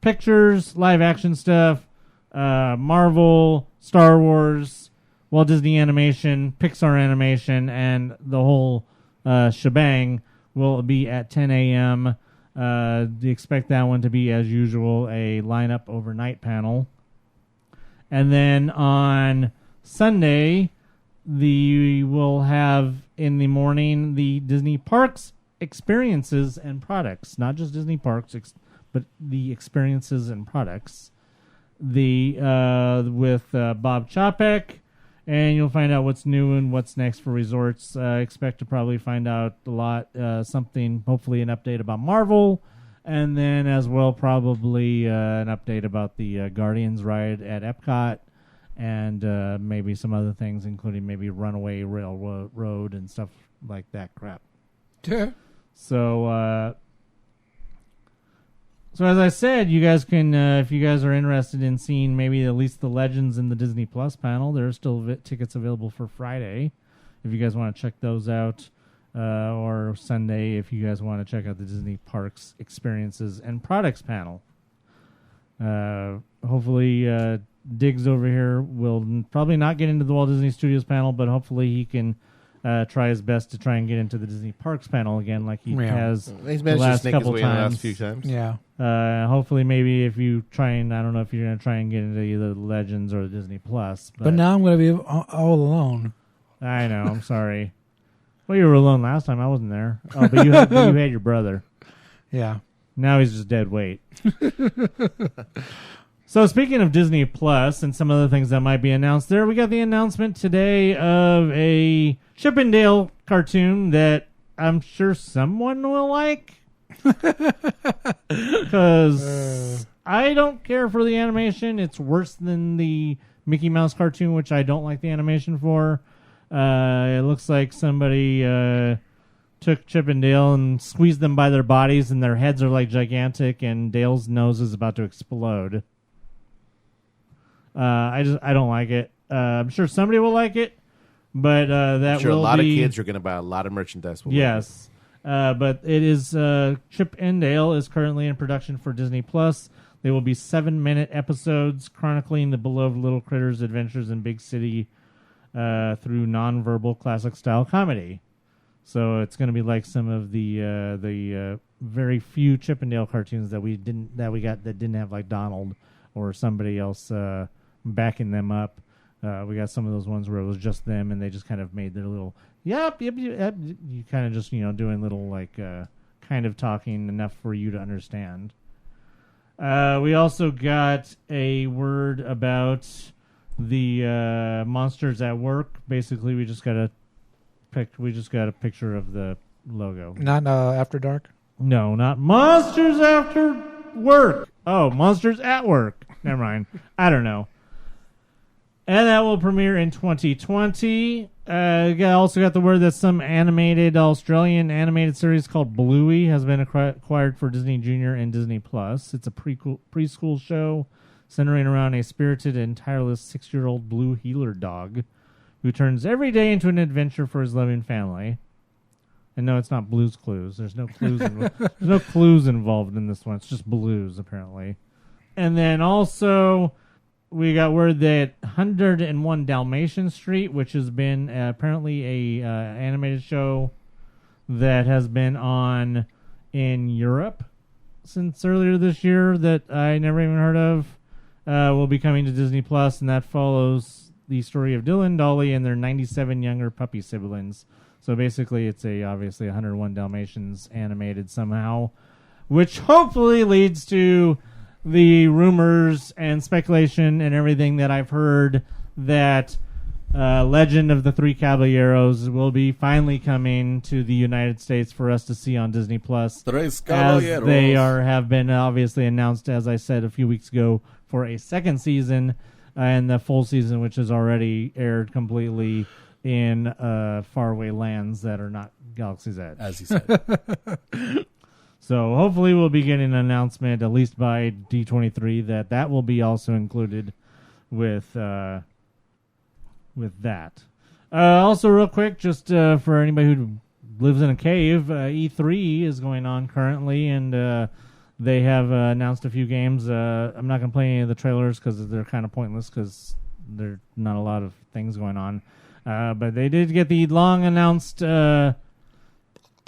Pictures, live action stuff, Marvel, Star Wars, Walt Disney Animation, Pixar Animation, and the whole shebang will be at 10 a.m. Expect that one to be, as usual, a lineup overnight panel. And then on Sunday, we'll have in the morning the Disney Parks experiences and products. Not just Disney Parks, but the experiences and products. With Bob Chapek. And you'll find out what's new and what's next for resorts. Expect to probably find out a lot, something, hopefully an update about Marvel. And then as well, probably an update about the Guardians ride at Epcot. And maybe some other things, including maybe Runaway Railroad and stuff like that crap. Yeah. So as I said, you guys can, if you guys are interested in seeing maybe at least the Legends in the Disney Plus panel, there are still tickets available for Friday. If you guys want to check those out, or Sunday, if you guys want to check out the Disney Parks Experiences and Products panel. Hopefully, Diggs over here will probably not get into the Walt Disney Studios panel, but hopefully he can try his best to try and get into the Disney Parks panel again, like he has He's the managed to last snake his couple way in the times. last few times. Yeah. Hopefully, maybe if you try and, I don't know if you're going to try and get into either the Legends or the Disney Plus. But now I'm going to be all alone. I know. I'm sorry. Well, you were alone last time. I wasn't there. Oh, but you had your brother. Yeah. Now he's just dead weight. So speaking of Disney Plus and some other things that might be announced there, we got the announcement today of a Chip and Dale cartoon that I'm sure someone will like. Because I don't care for the animation. It's worse than the Mickey Mouse cartoon, which I don't like the animation for. It looks like somebody took Chip and Dale and squeezed them by their bodies, and their heads are like gigantic, and Dale's nose is about to explode. I don't like it. I'm sure somebody will like it, but that I'm sure will a lot be, of kids are going to buy a lot of merchandise. Yes, but it is Chip and Dale is currently in production for Disney Plus. They will be 7-minute episodes chronicling the beloved little critters' adventures in big city through non-verbal classic style comedy. So it's going to be like some of the very few Chip and Dale cartoons that we didn't have like Donald or somebody else backing them up. We got some of those ones where it was just them, and they just kind of made their little yep. You kind of just doing little like kind of talking enough for you to understand. We also got a word about the monsters at work. Basically, we just got a picture of the logo. Not After Dark? No, not Monsters After Work. Oh, Monsters at Work. Never mind. I don't know. And that will premiere in 2020. Also got the word that some Australian animated series called Bluey has been acquired for Disney Junior and Disney Plus. It's a preschool show centering around a spirited and tireless 6-year-old blue heeler dog who turns every day into an adventure for his loving family. And no, it's not Blue's Clues. There's no clues. There's no clues involved in this one. It's just blues, apparently. And then also, we got word that 101 Dalmatian Street, which has been apparently a animated show that has been on in Europe since earlier this year that I never even heard of, will be coming to Disney Plus, and that follows the story of Dylan, Dolly, and their 97 younger puppy siblings. So basically, it's obviously 101 Dalmatians animated somehow, which hopefully leads to the rumors and speculation and everything that I've heard that Legend of the Three Caballeros will be finally coming to the United States for us to see on Disney Plus. Tres as Caballeros. they have been obviously announced, as I said a few weeks ago, for a second season and the full season, which has already aired completely in faraway lands that are not Galaxy's Edge. As he said. So hopefully we'll be getting an announcement, at least by D23, that will be also included with that. Also, real quick, just for anybody who lives in a cave, E3 is going on currently, and they have announced a few games. I'm not going to play any of the trailers because they're kind of pointless because there are not a lot of things going on. But they did get the long-announced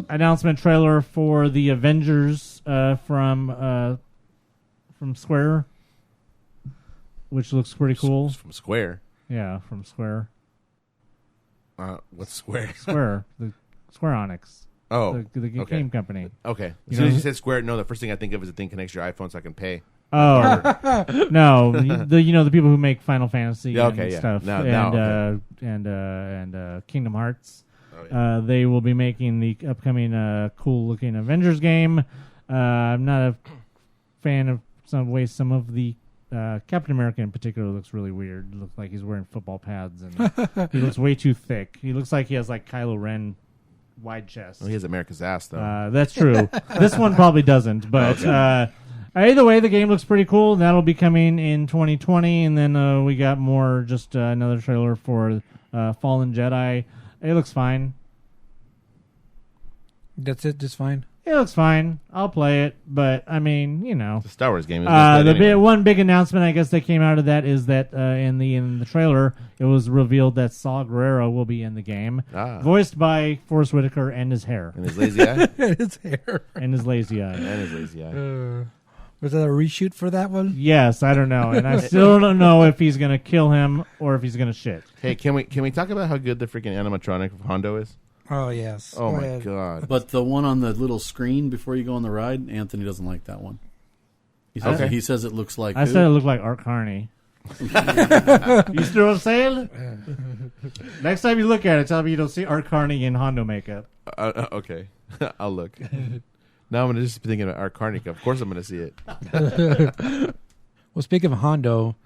announcement trailer for the Avengers from Square, which looks pretty cool. From Square? Yeah, from Square. What's Square? Square. The Square Enix. Oh, the okay. game company. Okay. As soon as you said Square, no, the first thing I think of is the thing connects your iPhone so I can pay. Oh no! The people who make Final Fantasy and stuff, and Kingdom Hearts. Oh, yeah. They will be making the upcoming cool looking Avengers game. I'm not a fan of some of the Captain America in particular looks really weird. It looks like he's wearing football pads and he looks way too thick. He looks like he has like Kylo Ren wide chest. Well, he has America's ass though. That's true. This one probably doesn't, but. Okay. Either way, the game looks pretty cool. That'll be coming in 2020, and then we got more, just another trailer for Fallen Jedi. It looks fine. That's it, just fine? It looks fine. I'll play it, but, I mean, It's a Star Wars game. One big announcement, I guess, that came out of that is that in the trailer, it was revealed that Saw Gerrera will be in the game, voiced by Forrest Whitaker and his hair. And his lazy eye? And his hair. And his lazy eye. And his lazy eye. Was that a reshoot for that one? Yes, I don't know, and I still don't know if he's gonna kill him or if he's gonna shit. Hey, can we talk about how good the freaking animatronic of Hondo is? Oh yes. Oh my god! But the one on the little screen before you go on the ride, Anthony doesn't like that one. He says it looks like. I said it looked like Art Carney. You see what I'm saying? Next time you look at it, tell me you don't see Art Carney in Hondo makeup. Okay, I'll look. Now I'm going to just be thinking about Art Carney. Of course I'm going to see it. Well, speaking of Hondo,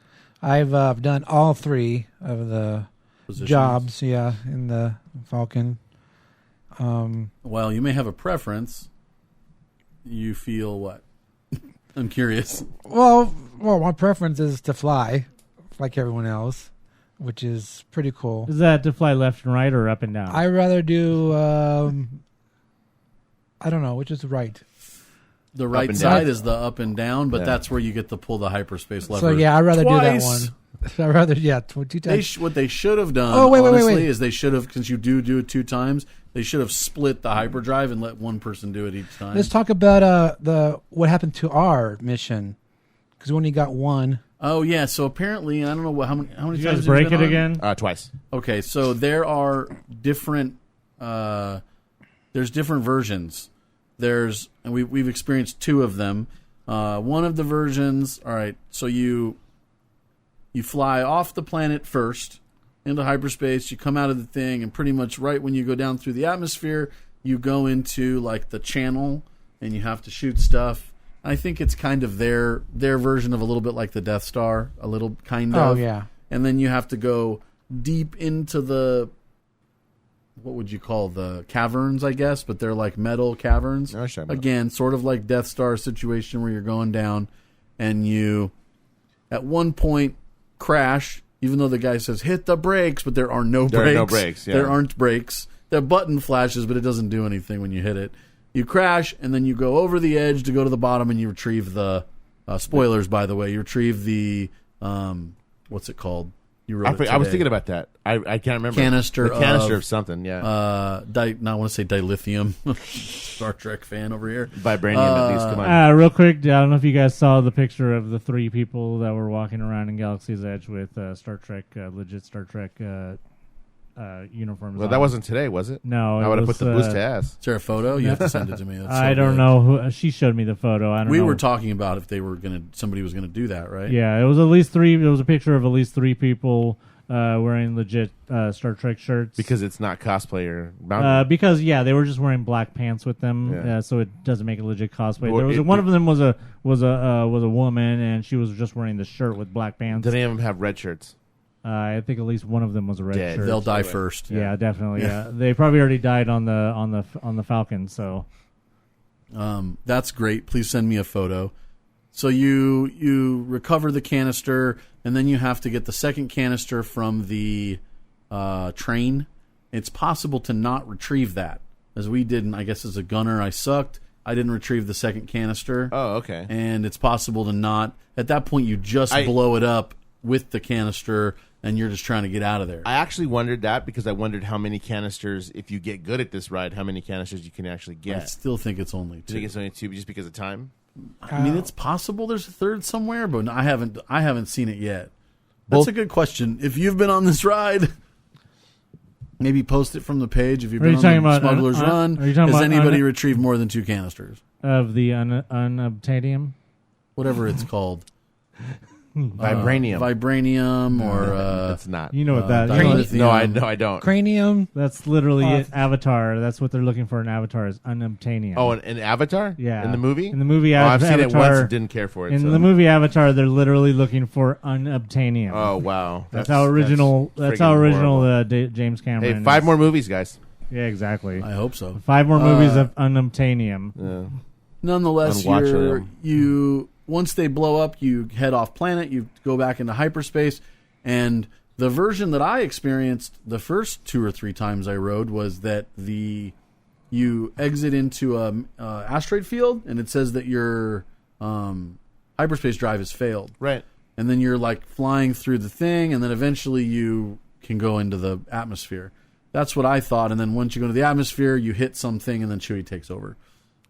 I've done all three of the jobs, in the Falcon. Well, you may have a preference. You feel what? I'm curious. Well, my preference is to fly, like everyone else, which is pretty cool. Is that to fly left and right or up and down? I'd rather do... I don't know, which is right. The right side is the up and down, but that's where you get to pull the hyperspace lever. So I'd rather do that one. I'd rather, 2 times. What they should have done, honestly, is they should have, since you do it 2 times, they should have split the hyperdrive and let one person do it each time. Let's talk about what happened to our mission, because we only got one. Oh yeah, so apparently I don't know how many Did times you guys have break been it on? again? Twice. Okay, so there are different. There's different versions. And we've experienced 2 of them. One of the versions. All right, so you fly off the planet first into hyperspace. You come out of the thing, and pretty much right when you go down through the atmosphere, you go into like the channel, and you have to shoot stuff. I think it's kind of their version of a little bit like the Death Star, a little kind of. Oh, yeah. And then you have to go deep into the, what would you call the caverns, I guess, but they're like metal caverns. Oh, sure. Again, sort of like Death Star situation where you're going down and you, at one point, crash, even though the guy says, hit the brakes, but there are no brakes. There are no brakes, yeah. There aren't brakes. The button flashes, but it doesn't do anything when you hit it. You crash, and then you go over the edge to go to the bottom, and you retrieve the spoilers. By the way, you retrieve the what's it called? You wrote it I was today. thinking about that. I can't remember. Canister The canister of- of something. Yeah. I want to say dilithium. Star Trek fan over here. Vibranium, at least. Come on. Real quick, I don't know if you guys saw the picture of the 3 people that were walking around in Galaxy's Edge with Star Trek, legit Star Trek uniforms. Well, on. that wasn't today, was it? No, I would have was, put the boost to ass. Is there a photo? You have to send it to me. That's I so don't good. know who. She showed me the photo. I don't know. We were talking about if somebody was gonna do that, right? Yeah, it was at least 3. It was a picture of at least 3 people wearing legit Star Trek shirts. Because it's not cosplayer bound. Because they were just wearing black pants with them, Yeah. so it doesn't make it legit cosplay. Or There was it- one of them was a woman, and she was just wearing the shirt with black pants. Did any of them have red shirts? I think at least one of them was a red Dead. shirt. They'll die first. Yeah, definitely. Yeah, they probably already died on the Falcon. So That's great. Please send me a photo. So you recover the canister, and then you have to get the second canister from the train. It's possible to not retrieve that, as we didn't. I guess as a gunner, I sucked. I didn't retrieve the second canister. Oh, okay. And it's possible to not. At that point, you just blow it up with the canister, and you're just trying to get out of there. I actually wondered that because I wondered how many canisters, if you get good at this ride, how many canisters you can actually get. I still think it's only 2. Do you think it's only 2 just because of time? I mean, it's possible there's a third somewhere, but I haven't seen it yet. That's a good question. If you've been on this ride, maybe post it from the page. If you've been on the Smuggler's Run, has anybody retrieved more than 2 canisters of the unobtainium? Whatever it's called. Vibranium. Vibranium, or it's not. You know what that dilithium. No, I don't. Cranium. That's literally it. Avatar. That's what they're looking for in Avatar is unobtainium. Oh, an Avatar? Yeah. In the movie? In the movie I've Avatar. seen it once and didn't care for it. In so. the movie Avatar, they're literally looking for unobtainium. Oh, wow. That's how original. That's how original James Cameron. Hey, 5 more movies, guys. Yeah, exactly. I hope so. 5 more movies of unobtainium. Yeah. Nonetheless, Unwatchable. you once they blow up, you head off planet. You go back into hyperspace, and the version that I experienced the first 2 or 3 times I rode was that you exit into a asteroid field, and it says that your hyperspace drive has failed. Right. And then you're like flying through the thing, and then eventually you can go into the atmosphere. That's what I thought. And then once you go into the atmosphere, you hit something, and then Chewie takes over.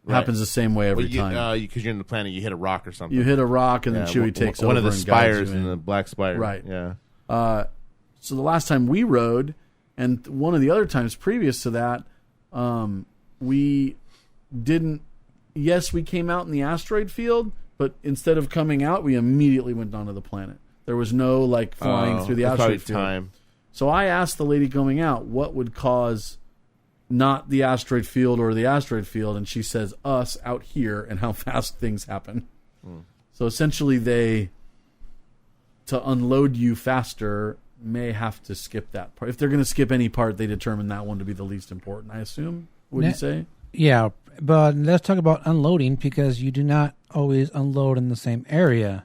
It happens the same way every time. Because you're in the planet, you hit a rock or something. You hit a rock, and then Chewie takes over. One of the and guides spires you in the Black Spire. Right. Yeah. So the last time we rode, and one of the other times previous to that, we didn't. Yes, we came out in the asteroid field, but instead of coming out, we immediately went onto the planet. There was no like flying through the that's asteroid probably field. time. So I asked the lady going out what would cause not the asteroid field or the asteroid field, and she says us out here and how fast things happen. So essentially to unload you faster may have to skip that part. If they're going to skip any part, they determine that one to be the least important, I assume. Would you say? Yeah, but let's talk about unloading, because you do not always unload in the same area.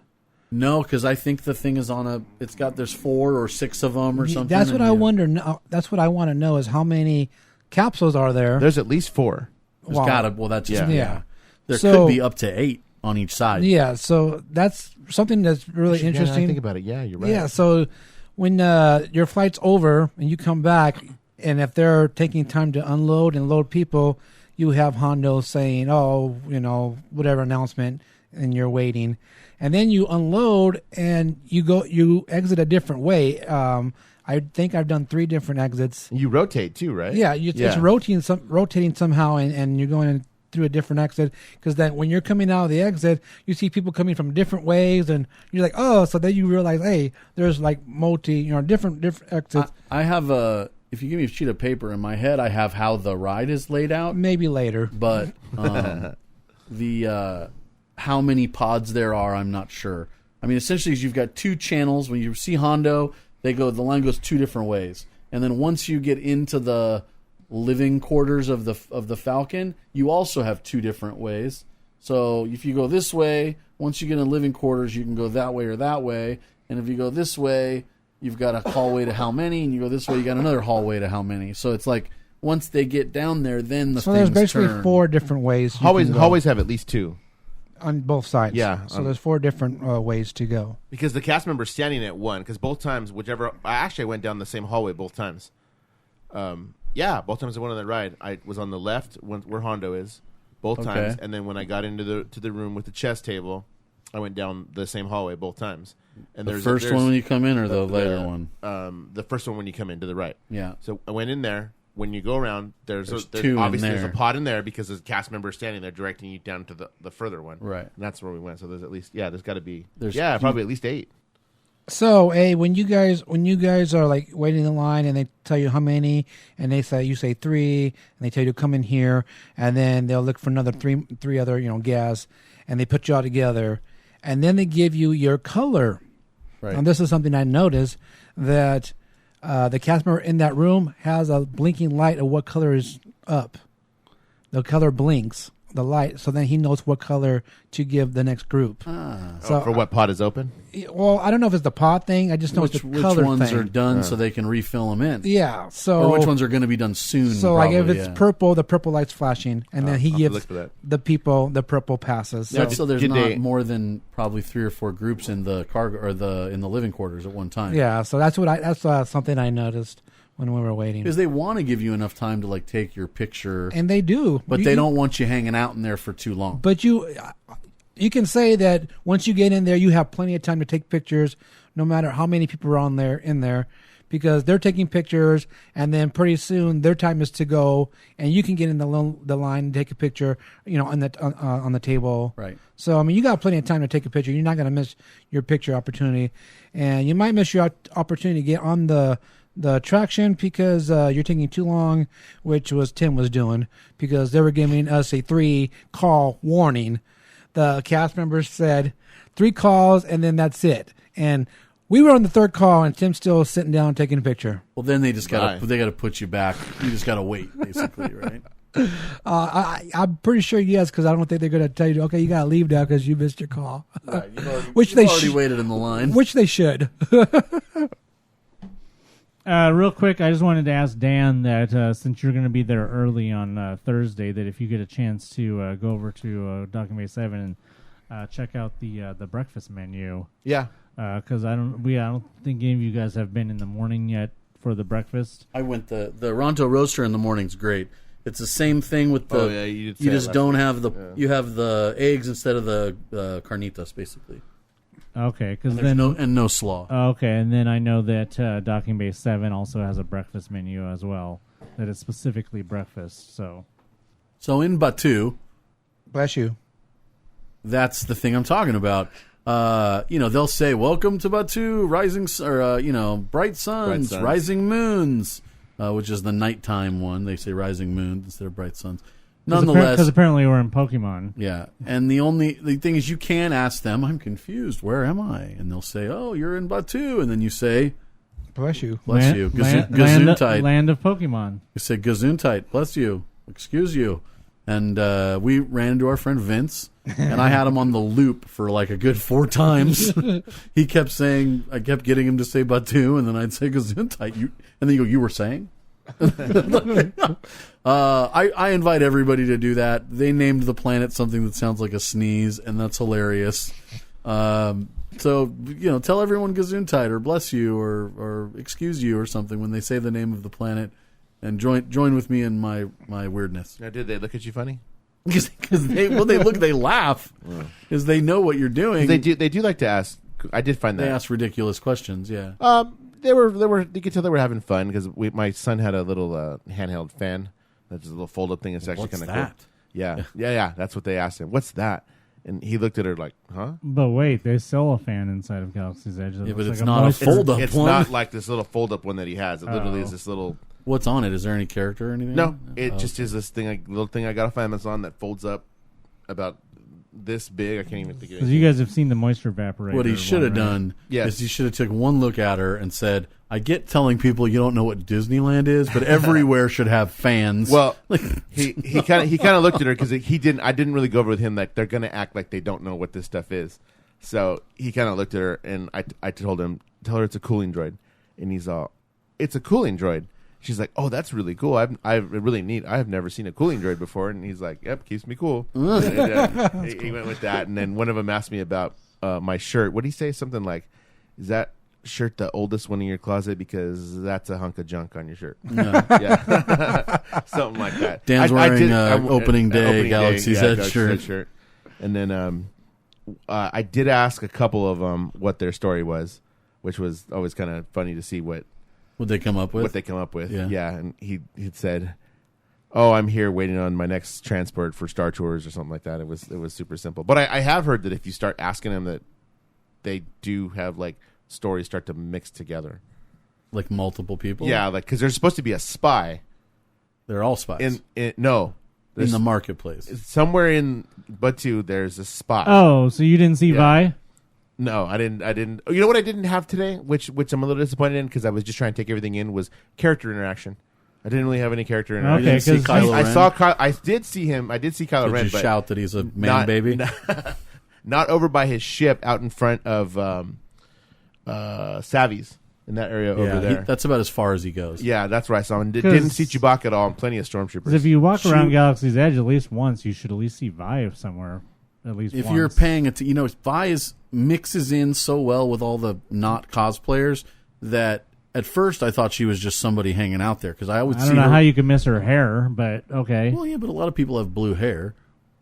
No, because I think the thing is there's 4 or 6 of them or something. That's what I wonder. That's what I want to know is how many capsules are there? There's at least 4. There's gotta. Well, that's just Yeah. There So- could be up to 8 on each side. Yeah, so that's something that's really interesting. I think about it. Yeah, you're right. Yeah, so when your flight's over and you come back, and if they're taking time to unload and load people, you have Hondo saying, "Oh, whatever announcement, and you're waiting, and then you unload and you exit a different way. I think I've done 3 different exits. You rotate too, right? Yeah, it's rotating somehow, and you're going through a different exit, because then when you're coming out of the exit, you see people coming from different ways, and you're like, oh, so then you realize, hey, there's like different exits. I have if you give me a sheet of paper in my head, I have how the ride is laid out. Maybe later, but the how many pods there are, I'm not sure. I mean, essentially, you've got 2 channels. When you see Hondo, the line goes 2 different ways, and then once you get into the living quarters of the Falcon, you also have 2 different ways. So if you go this way, once you get in living quarters, you can go that way or that way. And if you go this way, you've got a hallway to how many, and you go this way, you got another hallway to how many. So it's like once they get down there, then the so things there's basically turn. 4 different ways. Hallways have at least 2 on both sides. Yeah, so there's 4 different ways to go. Because the cast member's standing at one. Because both times, I went down the same hallway both times. Both times I went on that ride, I was on the left where Hondo is, both times, and then when I got into the room with the chess table, I went down the same hallway both times. And the first one when you come in, or the later one? The first one when you come in to the right. Yeah. So I went in there. When you go around, there's 2 obviously in there. there's a pod in there because there's a cast member standing there directing you down to the further one. Right. And that's where we went. So there's at least there's got to be There's probably at least 8. So, when you guys are like waiting in line and they tell you how many, and you say 3, and they tell you to come in here, and then they'll look for another three other guests, and they put you all together, and then they give you your color. Right. And this is something I noticed, that the cast member in that room has a blinking light of what color is up. The color blinks, the light, so then he knows what color to give the next group. So for what pod is open? Well, I don't know if it's the pod thing. I just know it's the color which ones thing. are done so they can refill them in. Yeah. So or which ones are going to be done soon. So probably, like if it's purple, the purple light's flashing, and then he gives the people the purple passes. Yeah, so there's not more than probably 3 or 4 groups in the cargo or in the living quarters at one time. Yeah. So that's something I noticed when we were waiting, because they want to give you enough time to like take your picture, and they do, but they don't want you hanging out in there for too long. But you can say that once you get in there, you have plenty of time to take pictures, no matter how many people are in there, because they're taking pictures, and then pretty soon their time is to go, and you can get in the line and take a picture, on the table. Right. So I mean, you got plenty of time to take a picture. You're not going to miss your picture opportunity, and you might miss your opportunity to get on the attraction because you're taking too long, which was Tim was doing, because they were giving us a 3-call warning. The cast members said 3 calls and then that's it. And we were on the 3rd call and Tim's still sitting down taking a picture. Well, then they just got to put you back. You just got to wait, basically, right? I'm pretty sure yes, because I don't think they're going to tell you, okay, you got to leave now because you missed your call. Right, you've already waited in the line. Which they should. Real quick, I just wanted to ask Dan that since you're going to be there early on Thursday, that if you get a chance to go over to Docking Bay 7 and check out the breakfast menu. Yeah. Because I don't think any of you guys have been in the morning yet for the breakfast. I went the Ronto Roaster in the morning's great. It's the same thing with the. You just don't have you have the eggs instead of the carnitas, basically. Okay, because then no slaw. Okay, and then I know that Docking Bay 7 also has a breakfast menu as well that is specifically breakfast. So in B.A.T.U.U, bless you. That's the thing I'm talking about. They'll say welcome to B.A.T.U.U, rising or bright suns, rising moons, which is the nighttime one. They say rising moons instead of bright suns. Nonetheless, because apparently we're in Pokemon. Yeah, and the thing is, you can ask them, "I'm confused. Where am I?" And they'll say, "Oh, you're in B.A.T.U.U," and then you say, "Bless you, bless you, Gesundheit, land of Pokemon." You say, "Gesundheit, bless you, excuse you," and we ran into our friend Vince, and I had him on the loop for like a good 4 times. He kept saying, I kept getting him to say B.A.T.U.U, and then I'd say Gesundheit, and then you go, "You were saying?" I invite everybody to do that. They named the planet something that sounds like a sneeze, and that's hilarious. So tell everyone Gesundheit or bless you or excuse you or something when they say the name of the planet, and join with me in my weirdness. Now, did they look at you funny? Because they laugh because they know what you're doing. They do like to ask. I did find that they ask ridiculous questions. Yeah. They were. You could tell they were having fun because my son had a little handheld fan. That's a little fold up thing. It's actually kind of cool. Yeah. That's what they asked him. What's that? And he looked at her like, huh? But wait, they sell a fan inside of Galaxy's Edge. Yeah, but it's not a fold-up one. It's not like this little fold-up one that he has. It literally is this little... What's on it? Is there any character or anything? No, it just is this thing, little thing I got off Amazon that folds up about this big. I can't even think of it. Because you guys have seen the moisture evaporator. What he should have done is he should have took one look at her and said, I get telling people you don't know what Disneyland is, but everywhere should have fans. Well, he kind of looked at her because I didn't really go over with him that they're going to act like they don't know what this stuff is. So he kind of looked at her and I told him, tell her it's a cooling droid. And he's all, it's a cooling droid. She's like, oh, that's really cool. Really neat. I have never seen a cooling droid before. And he's like, yep, keeps me cool. He went with that. And then one of them asked me about my shirt. What did he say? Something like, is that shirt the oldest one in your closet? Because that's a hunk of junk on your shirt. No. Yeah. Something like that. Dan's wearing opening day Galaxy's Edge shirt. And then I did ask a couple of them what their story was, which was always kind of funny to see what they come up with. What they come up with. Yeah. And he'd said, oh, I'm here waiting on my next transport for Star Tours or something like that. It was super simple. But I have heard that if you start asking them that they do have like stories start to mix together. Like multiple people? Yeah, like because there's supposed to be a spy. They're all spies. No. In the marketplace. Somewhere in B.A.T.U.U, there's a spy. Oh, so you didn't see Vi? No, I didn't. You know what I didn't have today, which I'm a little disappointed in because I was just trying to take everything in, was character interaction. I didn't really have any character interaction. Okay, because I saw Kylo. I did see him. I did see Kylo Ren. Did you shout that he's a man baby? Not over by his ship, out in front of Savvy's in that area over there. That's about as far as he goes. Yeah, that's where I saw him. Didn't see Chewbacca at all, and plenty of stormtroopers. If you walk around Galaxy's Edge at least once, you should at least see Vi somewhere. At least if once. You're paying it to, Vi mixes in so well with all the not cosplayers that at first I thought she was just somebody hanging out there because I don't know how you can miss her hair, but okay. Well, yeah, but a lot of people have blue hair.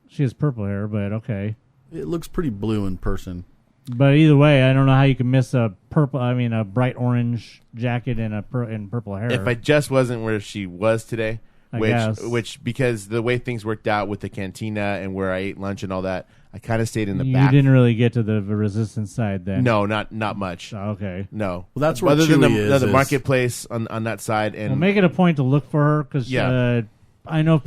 She has purple hair, but okay. It looks pretty blue in person. But either way, I don't know how you can miss a bright orange jacket and purple hair. If I just wasn't where she was today. I guess. Which because the way things worked out with the cantina and where I ate lunch and all that, I kind of stayed in the back. You didn't really get to the resistance side then. No, not much. Oh, okay. No. Well, that's where other Chewie than the marketplace on that side. And make it a point to look for her because I know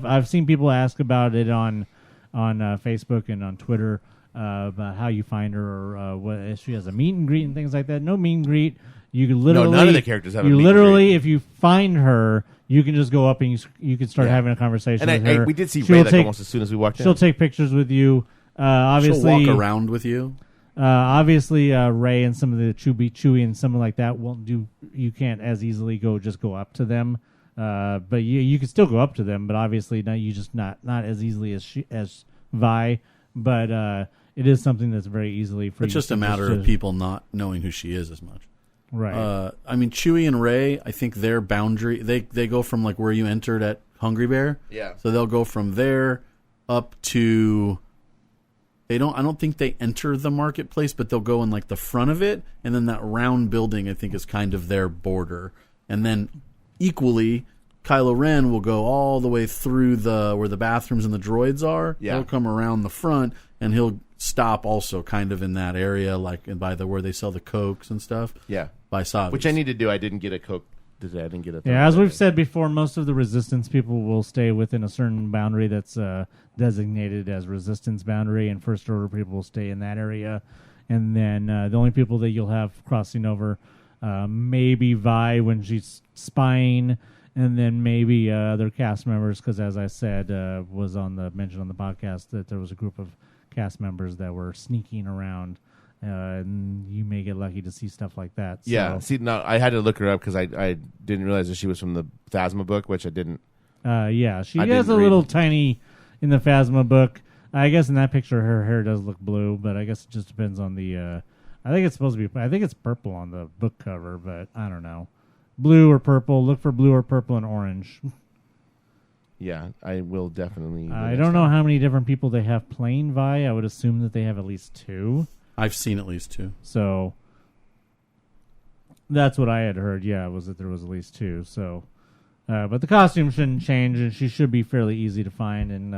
I've seen people ask about it on Facebook and on Twitter about how you find her or what if she has a meet and greet and things like that. No meet and greet. You can literally none of the characters have a meet and greet. If you find her, you can just go up and you can start having a conversation with her. We did see Rey almost as soon as we walked in. She'll take pictures with you. Obviously, she'll walk around with you. Obviously, Rey and some of the Chewie and something like that won't do. You can't as easily go up to them. But you can still go up to them. But obviously, not as easily as Vi. But it is something that's very easily for. It's just a matter of people not knowing who she is as much. Right. I mean, Chewie and Rey, I think their boundary, they go from like where you entered at Hungry Bear. Yeah. So they'll go from there up to, I don't think they enter the marketplace, but they'll go in like the front of it. And then that round building, I think, is kind of their border. And then equally, Kylo Ren will go all the way through where the bathrooms and the droids are. Yeah. He'll come around the front and he'll stop also kind of in that area, like by where they sell the Cokes and stuff. Yeah. By Savvy's. Which I need to do. I didn't get a Coke today. I didn't get a. Yeah, as we've said before, most of the Resistance people will stay within a certain boundary that's designated as Resistance boundary, and First Order people will stay in that area. And then the only people that you'll have crossing over, maybe Vi when she's spying, and then maybe other cast members, because as I said, was mentioned on the podcast that there was a group of cast members that were sneaking around. And you may get lucky to see stuff like that. So. Yeah. See, no, I had to look her up because I didn't realize that she was from the Phasma book, which I didn't. Yeah, she has a little tiny in the Phasma book. I guess in that picture her hair does look blue, but I guess it just depends on the. I think it's supposed to be. I think it's purple on the book cover, but I don't know. Blue or purple. Look for blue or purple and orange. Yeah, I will definitely. I don't know how many different people they have playing Vi. I would assume that they have at least 2. I've seen at least 2. So that's what I had heard. Yeah, was that there was at least 2. So, but the costume shouldn't change, and she should be fairly easy to find. And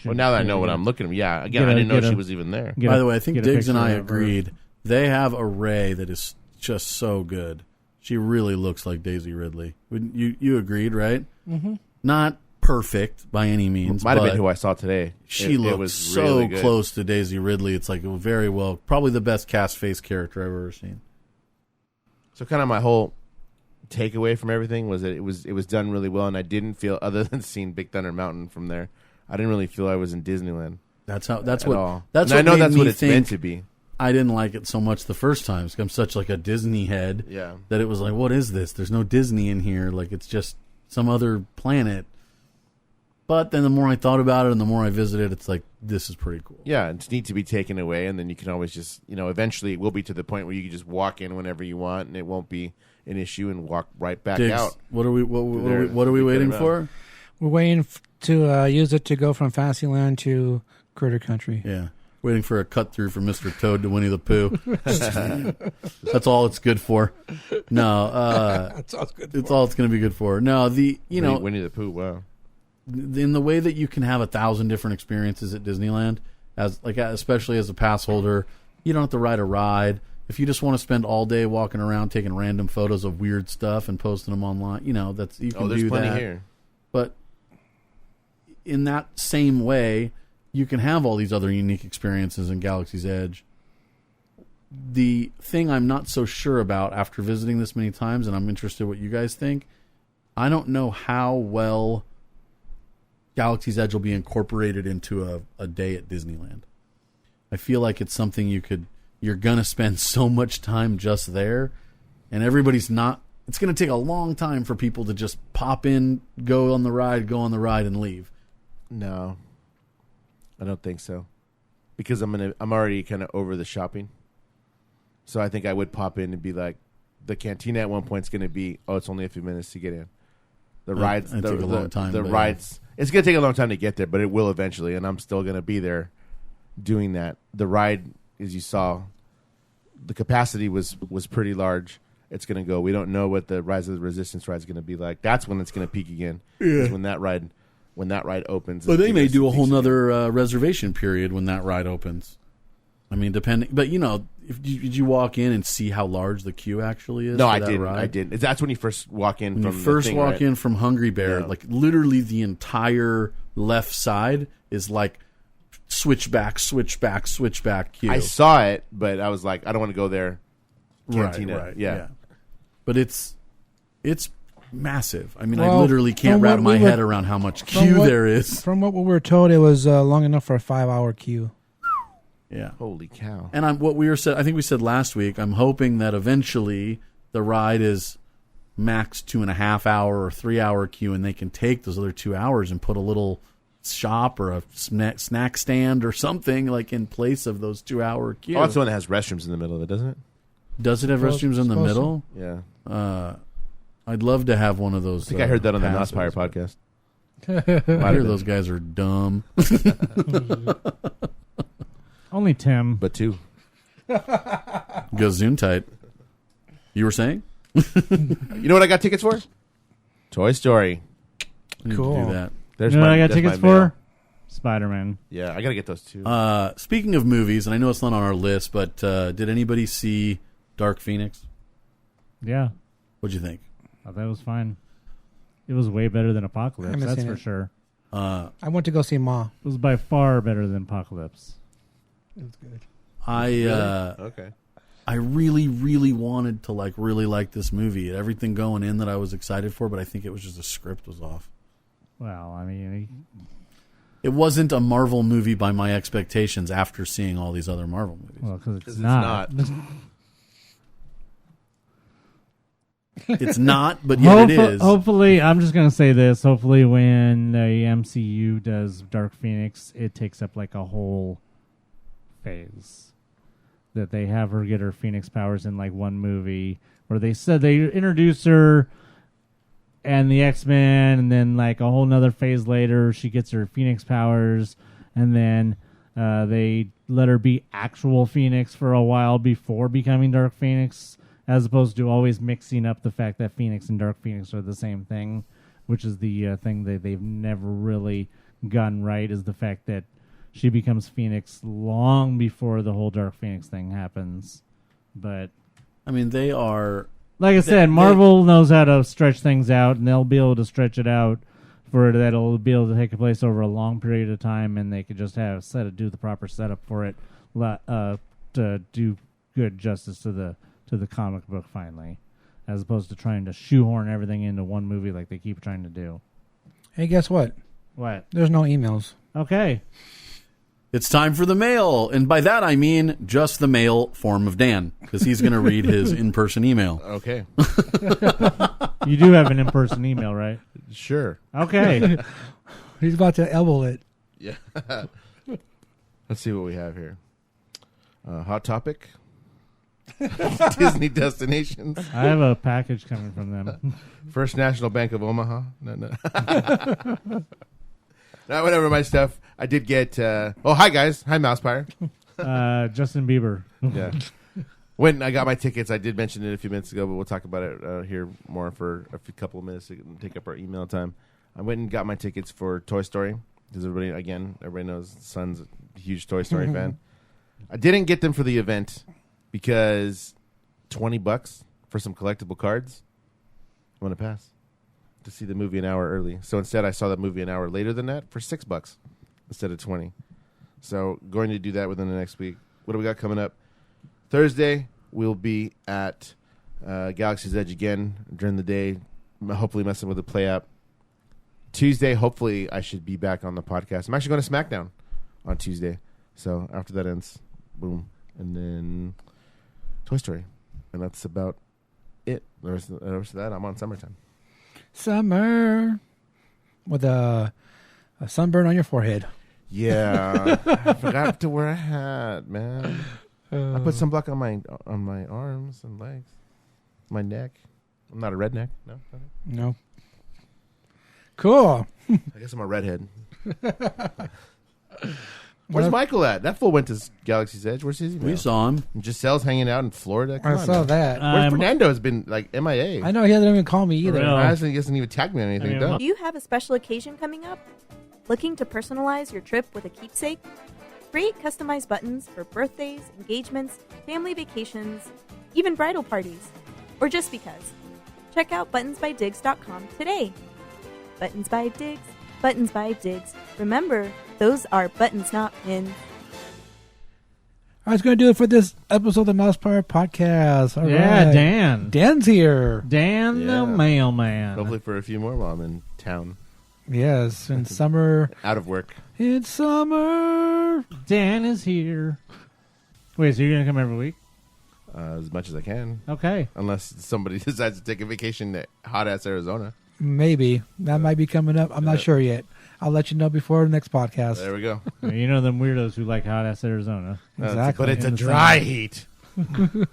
well, now that I know what I'm looking at, yeah. Again, I didn't know she was even there. By the way, I think Diggs and I agreed. They have a Rey that is just so good. She really looks like Daisy Ridley. You agreed, right? Mm-hmm. Not perfect by any means. Might have been who I saw today. She looks so really close to Daisy Ridley. It's like very well, probably the best cast face character I've ever seen. So kind of my whole takeaway from everything was that it was done really well, and I didn't feel, other than seeing Big Thunder Mountain from there, I didn't really feel I was in Disneyland. That's what I know that's what it's meant to be. I didn't like it so much the first time because I'm such like a Disney head that it was like, what is this? There's no Disney in here. Like it's just some other planet. But then the more I thought about it and the more I visited, it's like, this is pretty cool. Yeah, it's neat to be taken away, and then you can always just, eventually it will be to the point where you can just walk in whenever you want, and it won't be an issue, and walk right back Diggs, out. What are we waiting for? We're waiting to use it to go from Fantasyland to Critter Country. Yeah. Waiting for a cut through from Mr. Toad to Winnie the Pooh. That's all it's good for. No, that's all it's good for. It's all it's going to be good for. No, Winnie the Pooh. Wow. In the way that you can have 1,000 different experiences at Disneyland, especially as a pass holder, you don't have to ride a ride. If you just want to spend all day walking around taking random photos of weird stuff and posting them online, you can there's do plenty that. Here. But in that same way, you can have all these other unique experiences in Galaxy's Edge. The thing I'm not so sure about after visiting this many times, and I'm interested in what you guys think, I don't know how well Galaxy's Edge will be incorporated into a day at Disneyland. I feel like it's something you're going to spend so much time just there, and everybody's not. It's going to take a long time for people to just pop in, go on the ride, and leave. No. I don't think so, because I'm already kind of over the shopping. So I think I would pop in and be like, the cantina at one point is going to be, it's only a few minutes to get in. The rides, take a long time. The rides, it's going to take a long time to get there, but it will eventually, and I'm still going to be there doing that. The ride, as you saw, the capacity was pretty large. It's going to go. We don't know what the Rise of the Resistance ride is going to be like. That's when it's going to peak again. Yeah. When that ride opens. But they may do a whole nother reservation period when that ride opens. I mean, depending. But, did you walk in and see how large the queue actually is? No, I didn't. That's when you first walk in. In from Hungry Bear, like literally the entire left side is like switchback queue. I saw it, but I was like, I don't want to go there. Cantina. Right. Yeah. But it's massive. I mean, I literally can't wrap my head around how much queue there is. From what we were told, it was long enough for a 5-hour queue. Yeah. Holy cow. And I think we said last week, I'm hoping that eventually the ride is max 2.5 hour or 3 hour queue, and they can take those other 2 hours and put a little shop or a snack stand or something like in place of those 2 hour queue. Oh, it's the one that has restrooms in the middle of it, doesn't it? Does it have restrooms in the middle? Yeah. I'd love to have one of those. I think I heard that on the MousePIRE podcast. I hear those guys are dumb. Only Tim. But 2. Gazoon tight. You were saying? You know what I got tickets for? Toy Story. Cool. Do that. You know what I got tickets for? Spider-Man. Yeah, I got to get those too. Speaking of movies, and I know it's not on our list, but did anybody see Dark Phoenix? Yeah. What'd you think? Oh, that was fine. It was way better than Apocalypse, that's for sure. I went to go see Ma. It was by far better than Apocalypse. It was good. Okay. I really, really wanted to really like this movie. It had everything going in that I was excited for, but I think it was just the script was off. Well, I mean, it wasn't a Marvel movie by my expectations after seeing all these other Marvel movies. Well, because it's not. It's not, but yet it is. Hopefully, I'm just going to say this. Hopefully, when the MCU does Dark Phoenix, it takes up like a whole phase. That they have her get her Phoenix powers in like one movie, where they said they introduce her and the X-Men, and then like a whole nother phase later, she gets her Phoenix powers, and then they let her be actual Phoenix for a while before becoming Dark Phoenix, as opposed to always mixing up the fact that Phoenix and Dark Phoenix are the same thing, which is the thing that they've never really gotten right, is the fact that she becomes Phoenix long before the whole Dark Phoenix thing happens. But I mean, they are... Like I said, Marvel knows how to stretch things out, and they'll be able to stretch it out for that. It'll be able to take place over a long period of time, and they could just do the proper setup for it to do good justice to the comic book finally, as opposed to trying to shoehorn everything into one movie like they keep trying to do. Hey, guess what? What? There's no emails. Okay. It's time for the mail, and by that I mean just the mail form of Dan, because he's going to read his in-person email. Okay. You do have an in-person email, right? Sure. Okay. He's about to elbow it. Yeah. Let's see what we have here. Hot topic. Disney destinations. I have a package coming from them. First National Bank of Omaha. No. Not whatever my stuff. I did get. Hi guys. Hi MousePIRE. Justin Bieber. Yeah. When I got my tickets, I did mention it a few minutes ago, but we'll talk about it here more for couple of minutes to take up our email time. I went and got my tickets for Toy Story because everybody knows Son's a huge Toy Story fan. I didn't get them for the event because $20 for some collectible cards. I'm gonna pass to see the movie an hour early. So instead, I saw the movie an hour later than that for $6 instead of $20. So going to do that within the next week. What do we got coming up? Thursday, we'll be at Galaxy's Edge again during the day, hopefully messing with the Play app. Tuesday, hopefully, I should be back on the podcast. I'm actually going to SmackDown on Tuesday. So after that ends, boom. And then Toy Story. And that's about it. The rest of that, I'm on summertime. Summer. With a sunburn on your forehead. Yeah. I forgot to wear a hat, man. I put sunblock on my arms and legs. My neck. I'm not a redneck. No. Cool. I guess I'm a redhead. Where's Michael at? That fool went to Galaxy's Edge. Where's his email? We saw him. Giselle's hanging out in Florida. Come I on saw now. that. Where's Fernando? Has been like MIA. I know he hasn't even called me either. He hasn't even tagged me on anything. Do you have a special occasion coming up? Looking to personalize your trip with a keepsake? Create customized buttons for birthdays, engagements, family vacations, even bridal parties, or just because. Check out buttonsbydiggs.com today. Buttons by Diggs, Buttons by Diggs. Remember, those are buttons, not pins. I was going to do it for this episode of the MousePIRE Podcast. All yeah, right. Dan. Dan's here. Dan the mailman. Hopefully for a few more while I'm in town. Yes, in summer. Out of work. It's summer. Dan is here. Wait, so you're going to come every week? As much as I can. Okay. Unless somebody decides to take a vacation to hot-ass Arizona. Maybe. That might be coming up. I'm not sure yet. I'll let you know before the next podcast. There we go. You know them weirdos who like hot-ass Arizona. Exactly. But it's a dry heat.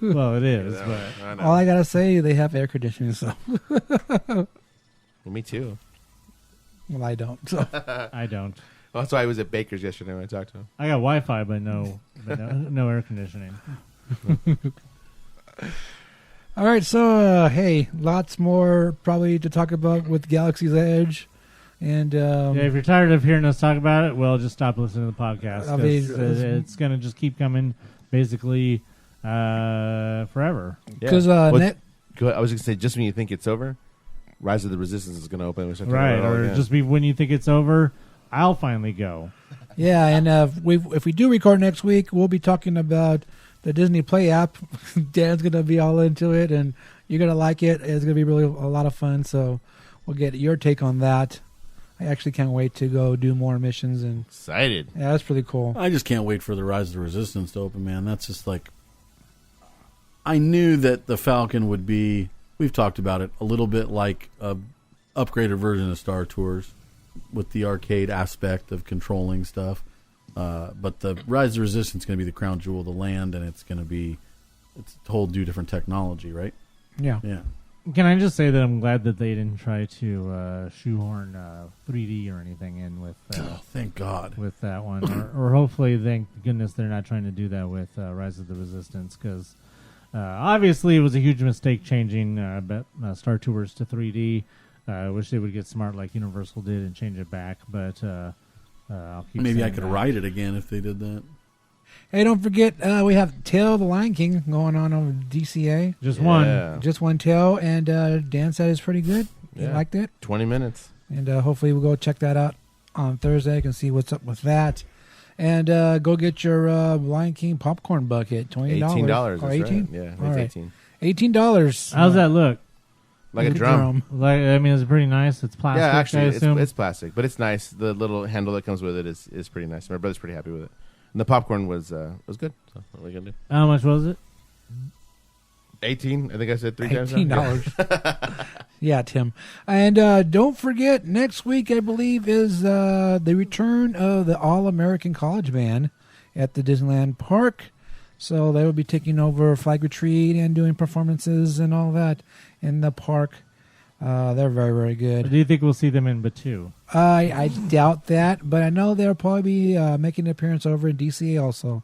Well, it is. But all I got to say, they have air conditioning. So. Well, me too. Well, I don't. So. I don't. Well, that's why I was at Baker's yesterday when I talked to him. I got Wi-Fi, but no air conditioning. All right, so hey, lots more probably to talk about with Galaxy's Edge, and if you're tired of hearing us talk about it, well, just stop listening to the podcast. It's going to just keep coming, basically, forever. Because I was going to say, just when you think it's over, Rise of the Resistance is going to open. Right, or just when you think it's over, I'll finally go. Yeah, and if we do record next week, we'll be talking about the Disney Play app. Dan's going to be all into it, and you're going to like it. It's going to be really a lot of fun, so we'll get your take on that. I actually can't wait to go do more missions. And excited. Yeah, that's pretty cool. I just can't wait for the Rise of the Resistance to open, man. That's just like... I knew that the Falcon would be, we've talked about it, a little bit like a upgraded version of Star Tours with the arcade aspect of controlling stuff. But the Rise of the Resistance is going to be the crown jewel of the land, and it's a whole new different technology, right? Yeah. Yeah. Can I just say that I'm glad that they didn't try to shoehorn 3D or anything in with. Thank God. With that one, or hopefully, thank goodness they're not trying to do that with Rise of the Resistance, because obviously it was a huge mistake changing Star Tours to 3D. I wish they would get smart like Universal did and change it back, but I'll keep. Maybe I saying could that. ride it again if they did that. Hey, don't forget, we have Tale the Lion King going on over DCA. Just one. Just one Tale, and Dan said it's pretty good. He liked it. 20 minutes. And hopefully we'll go check that out on Thursday. I can see what's up with that. And go get your Lion King popcorn bucket, $20. $18. Or That's 18? right. Yeah, All it's right. $18. $18. How's that look? Like a drum. Like, I mean, it's pretty nice. It's plastic. Yeah, I actually, assume. it's plastic, but it's nice. The little handle that comes with it is pretty nice. My brother's pretty happy with it. And the popcorn was good. So what are we gonna do? How much was it? 18. I think I said 3 times. $18. Yeah, Tim. And don't forget, next week, I believe, is the return of the All-American College Band at the Disneyland Park. So they will be taking over Flag Retreat and doing performances and all that in the park. They're very, very good. Do you think we'll see them in B.A.T.U.U? I doubt that, but I know they'll probably be making an appearance over in DCA also.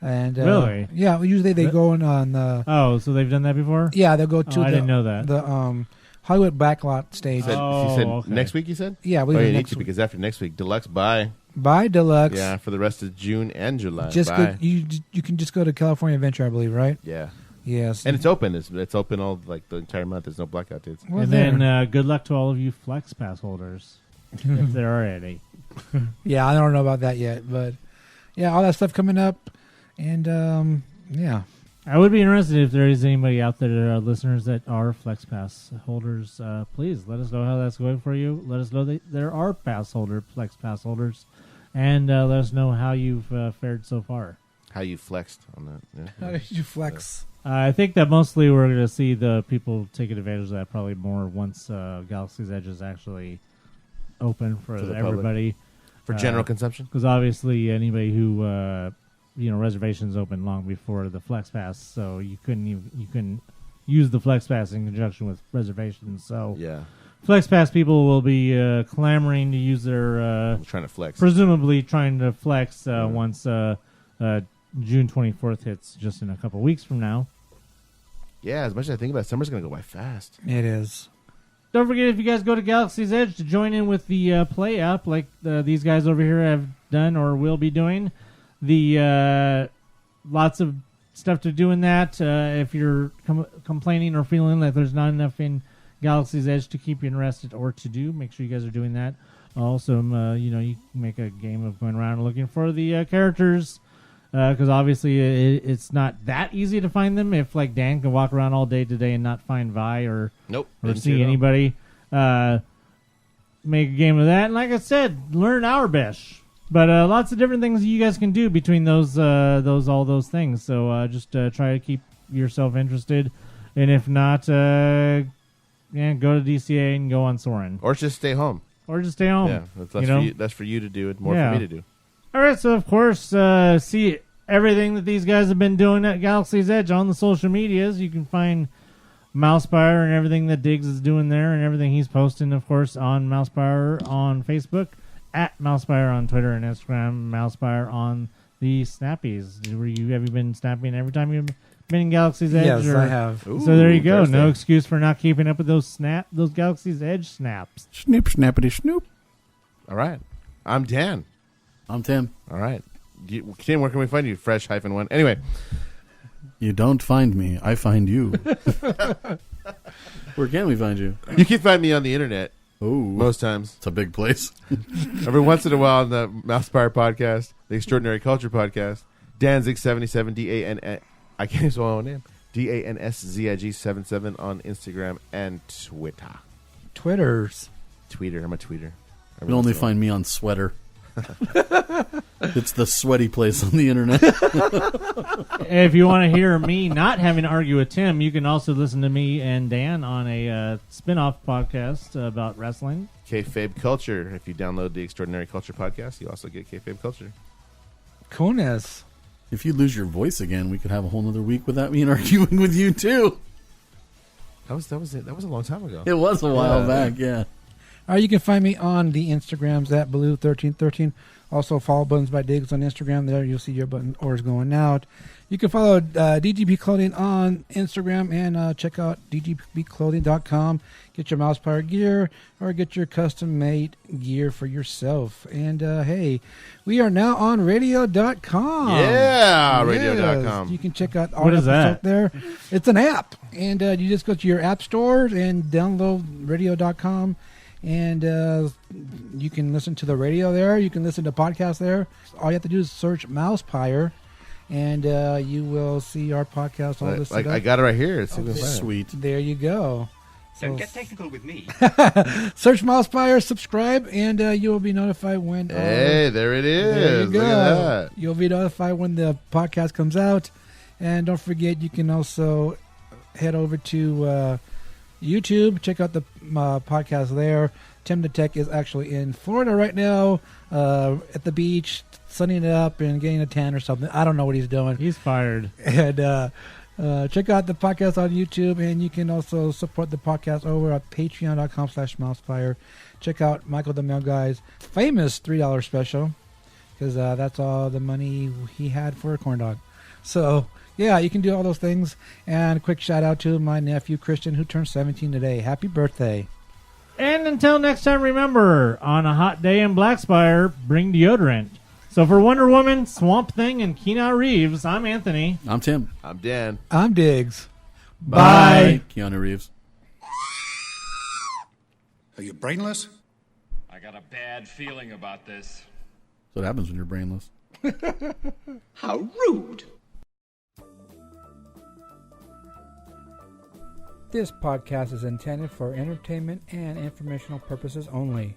And Really? Yeah, usually they go on Oh, so they've done that before? Yeah, they'll go to I didn't know that. The Hollywood Backlot stage. He said okay. next week, you said? Yeah, we you do need next to, week. because after next week, Deluxe buy. Buy Deluxe. Yeah, for the rest of June and July. Just buy. go, you can just go to California Adventure, I believe, right? Yeah. Yes. And it's open. It's open all like the entire month. There's no blackout dates. Well, And there. then good luck to all of you Flex Pass holders, if there are any. Yeah, I don't know about that yet, but yeah, all that stuff coming up, and yeah. I would be interested if there is anybody out there, listeners that are Flex Pass holders. Please let us know how that's going for you. Let us know that there are Flex Pass holders, and let us know how you've fared so far. How you flexed on that? Yeah. How did you flex? I think that mostly we're going to see the people taking advantage of that probably more once Galaxy's Edge is actually open for the everybody. For general consumption? Because obviously anybody who, reservations open long before the Flex Pass, so you couldn't use the Flex Pass in conjunction with reservations. So Yeah. Flex Pass people will be clamoring to use their... trying to flex. Presumably trying to flex once June 24th hits just in a couple weeks from now. Yeah, as much as I think about it, summer's going to go by fast. It is. Don't forget, if you guys go to Galaxy's Edge to join in with the Play app, like these guys over here have done or will be doing, the lots of stuff to do in that. If you're complaining or feeling like there's not enough in Galaxy's Edge to keep you interested or to do, make sure you guys are doing that. Also, you can make a game of going around and looking for the characters. Because obviously it's not that easy to find them. If like Dan can walk around all day today and not find Vi or see anybody, make a game of that. And like I said, learn Aurebesh. But lots of different things you guys can do between all those things. So just try to keep yourself interested, and if not, go to DCA and go on Soarin', or just stay home. Yeah, that's for you to do. It more for me to do. All right, so of course, see everything that these guys have been doing at Galaxy's Edge on the social medias. You can find MousePIRE and everything that Diggs is doing there, and everything he's posting, of course, on MousePIRE on Facebook, at MousePIRE on Twitter and Instagram, MousePIRE on the Snappies. Have you been snapping every time you've been in Galaxy's Edge? Yes, I have. Ooh, so there you go. Thursday. No excuse for not keeping up with those Galaxy's Edge snaps. Snoop, snappity, snoop. All right. I'm Dan. I'm Tim. All right. Tim, where can we find you? Fresh-1. Anyway. You don't find me. I find you. Where can we find you? You can find me on the internet. Oh, most times. It's a big place. Every once in a while on the MousePIRE Podcast, the Extraordinary Culture Podcast, Danzig77, D-A-N... I can't even spell my own name. DANSZIG77 on Instagram and Twitter. Tweeter. I'm a tweeter. You can only find me on Sweater. It's the sweaty place on the internet. If you want to hear me not having to argue with Tim, you can also listen to me and Dan on a spin-off podcast about wrestling. Kayfabe Culture. If you download the Extraordinary Culture Podcast, you also get Kayfabe Culture. Coolness. If you lose your voice again, we could have a whole other week without me arguing with you, too. That was it. That was a long time ago. It was a while back, yeah. All right, you can find me on the Instagrams at Blue1313. Also, follow Buttons by Diggs on Instagram. There, you'll see your button orders going out. You can follow DGP Clothing on Instagram and check out dgpclothing.com. Get your MousePIRE gear or get your custom-made gear for yourself. And, hey, we are now on radio.com. Yeah, radio.com. You can check out all What is that? there. It's an app. And you just go to your app store and download radio.com. And you can listen to the radio there. You can listen to podcasts there. All you have to do is search MousePIRE, and you will see our podcast. All this. I got it right here. It's Sweet. There you go. Don't get technical with me. Search MousePIRE, subscribe, and you will be notified when. Hey, there it is. There you go. Look at that. You'll be notified when the podcast comes out, and don't forget you can also head over to YouTube. Check out the podcast there. Tim the Tech is actually in Florida right now at the beach, sunning it up and getting a tan or something. I don't know what he's doing. He's fired. And check out the podcast on YouTube, and you can also support the podcast over at patreon.com/mousepire. Check out Michael the Mail Guy's famous $3 special, because that's all the money he had for a corn dog. So, yeah, you can do all those things. And a quick shout out to my nephew, Christian, who turned 17 today. Happy birthday. And until next time, remember, on a hot day in Black Spire, bring deodorant. So for Wonder Woman, Swamp Thing, and Keanu Reeves, I'm Anthony. I'm Tim. I'm Dan. I'm Diggs. Bye. Keanu Reeves. Are you brainless? I got a bad feeling about this. That's what happens when you're brainless. How rude. This podcast is intended for entertainment and informational purposes only.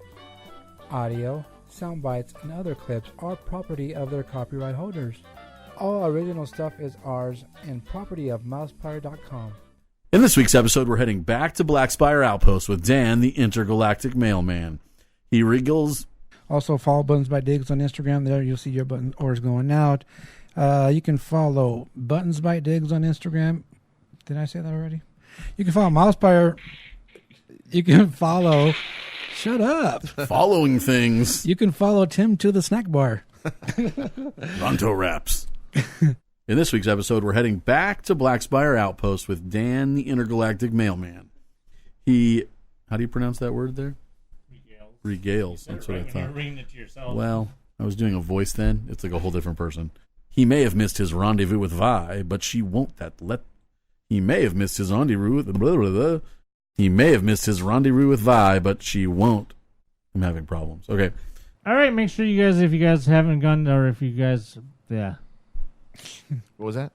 Audio, sound bites, and other clips are property of their copyright holders. All original stuff is ours and property of MousePIRE.com. In this week's episode, we're heading back to Black Spire Outpost with Dan, the Intergalactic Mailman. He regales. Also, follow Buttons by Diggs on Instagram. There, you'll see your button orders going out. You can follow Buttons by Diggs on Instagram. Did I say that already? You can follow MousePIRE. You can follow. Shut up. Following things. You can follow Tim to the snack bar. Ronto Raps. In this week's episode, we're heading back to Black Spire Outpost with Dan, the Intergalactic Mailman. He, how do you pronounce that word there? Regales. That's what I thought. Reading it to yourself. Well, I was doing a voice then. It's like a whole different person. He may have missed his rendezvous with Vi, but she won't He may have missed his rendezvous with blah, blah, blah. He may have missed his rendezvous with Vi, but she won't. I'm having problems. Okay. All right, make sure you guys, if you guys haven't gone, or if you guys, yeah. What was that?